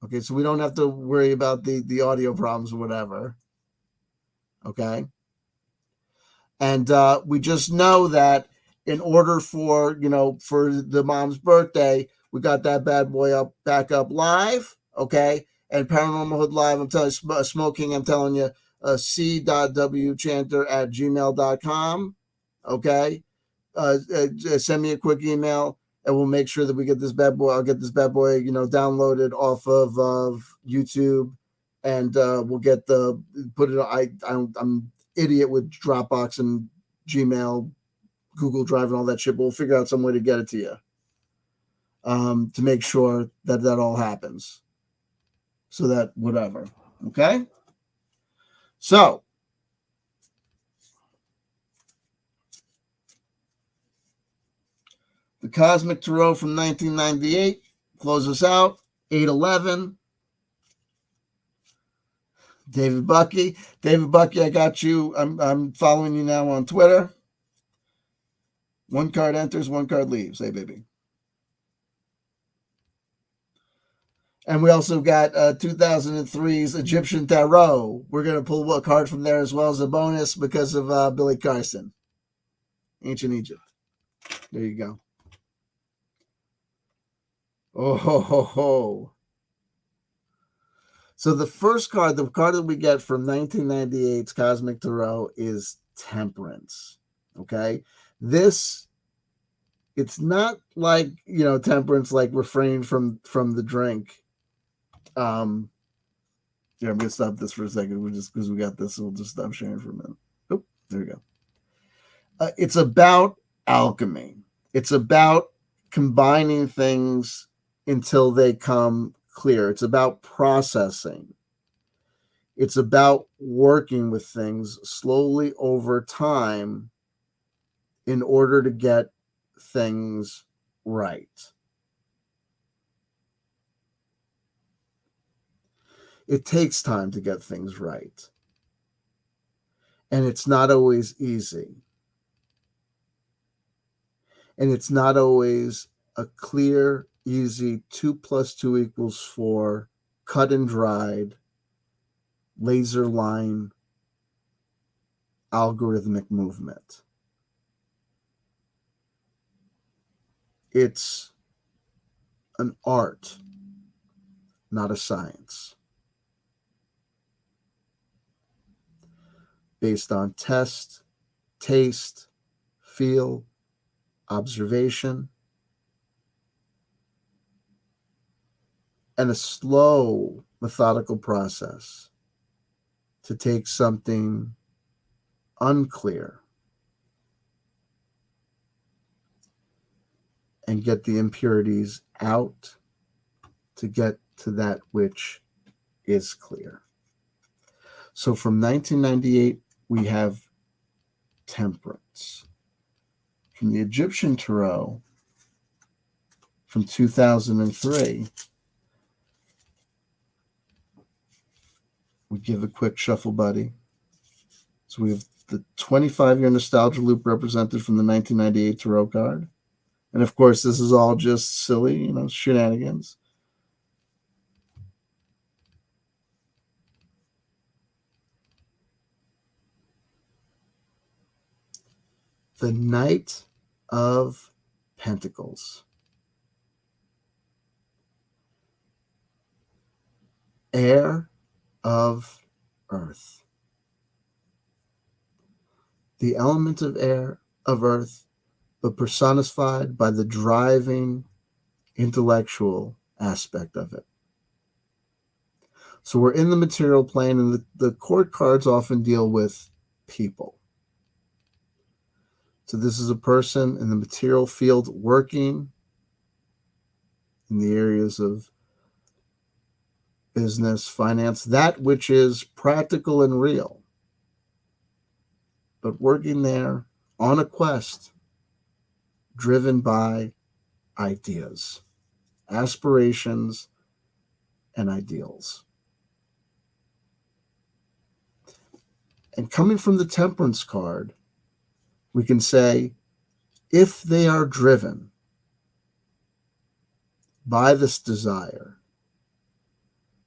S1: Okay, so we don't have to worry about the audio problems or whatever. Okay. And we just know that in order for the mom's birthday, we got that bad boy back up live. Okay. And Paranormal Hood Live, I'm telling you, Smoking, I'm telling you, c.wchanter@gmail.com. Okay. Send me a quick email and we'll make sure that we get this bad boy. I'll get this bad boy, downloaded off of YouTube, and we'll get I'm idiot with Dropbox and Gmail, Google Drive, and all that shit. But we'll figure out some way to get it to you, to make sure that all happens. So that whatever, okay. So. The Cosmic Tarot from 1998. Close us out. 8/11. David Bucky, I got you. I'm following you now on Twitter. One card enters, one card leaves. Hey, baby. And we also got 2003's Egyptian Tarot. We're going to pull a card from there as well as a bonus because of Billy Carson. Ancient Egypt. There you go. Oh, ho, ho, ho. So the first card, the card that we get from 1998's Cosmic Tarot is Temperance. Okay. It's not like, temperance, like refrain from the drink. Yeah, I'm going to stop this for a second. We'll just, because we got this, we'll just stop sharing for a minute. Oh, There we go. It's about alchemy. It's about combining things until they come clear. It's about processing. It's about working with things slowly over time in order to get things right. It takes time to get things right. And it's not always easy. And it's not always a clear, easy 2 + 2 = 4, cut and dried, laser line, algorithmic movement. It's an art, not a science. Based on test, taste, feel, observation, and a slow, methodical process to take something unclear and get the impurities out to get to that which is clear. So from 1998, we have temperance. From the Egyptian Tarot from 2003, we give a quick shuffle, buddy. So we have the 25-year nostalgia loop represented from the 1998 Tarot card. And of course, this is all just silly, shenanigans. The Knight of Pentacles. Heir of Earth. The element of air, of earth, but personified by the driving intellectual aspect of it. So we're in the material plane, and the court cards often deal with people. So this is a person in the material field working in the areas of business, finance, that which is practical and real, but working there on a quest driven by ideas, aspirations, and ideals. And coming from the Temperance card, we can say, if they are driven by this desire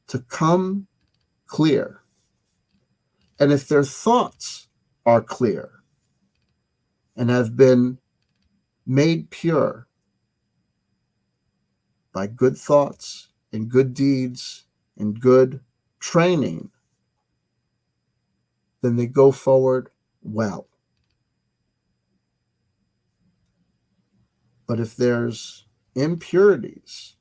S1: to come clear, and if their thoughts are clear and have been made pure by good thoughts and good deeds and good training, then they go forward well. But if there's impurities,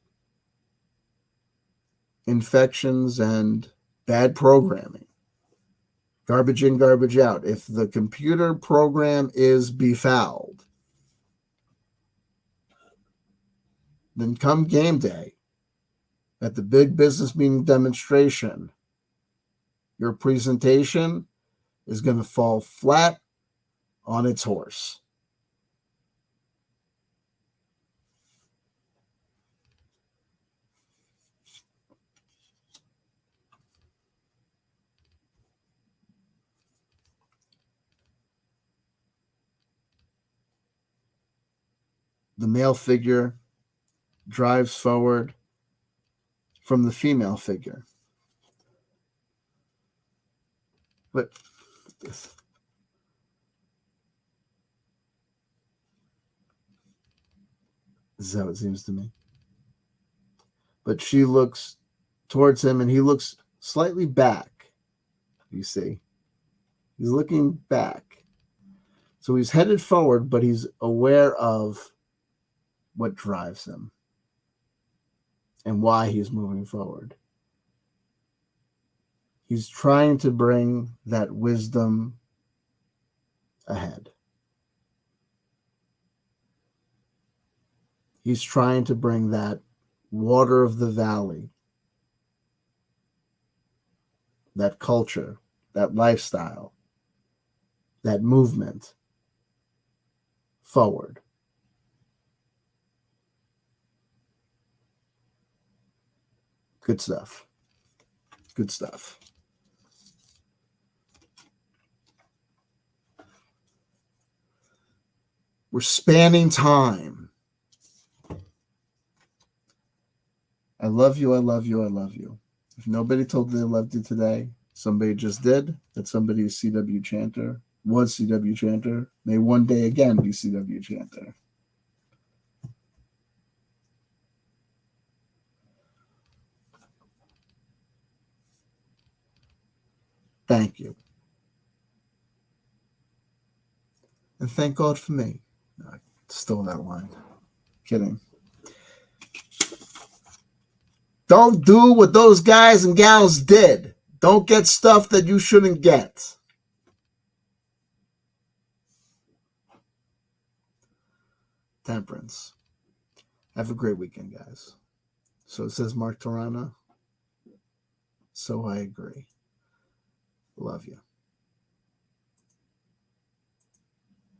S1: infections, and bad programming, garbage in, garbage out, if the computer program is befouled, then come game day at the big business meeting demonstration, your presentation is going to fall flat on its horse. The male figure drives forward from the female figure. But this is how it seems to me. But she looks towards him, and he looks slightly back, you see. He's looking back. So he's headed forward, but he's aware of what drives him and why he's moving forward. He's trying to bring that wisdom ahead. He's trying to bring that water of the valley, that culture, that lifestyle, that movement forward. Good stuff. Good stuff. We're spanning time. I love you, I love you, I love you. If nobody told you they loved you today, somebody just did. That somebody is CW Chanter, was CW Chanter, may one day again be CW Chanter. Thank you. And thank God for me. I stole that line. Kidding. Don't do what those guys and gals did. Don't get stuff that you shouldn't get. Temperance. Have a great weekend, guys. So it says Mark Torana. So I agree. Love you.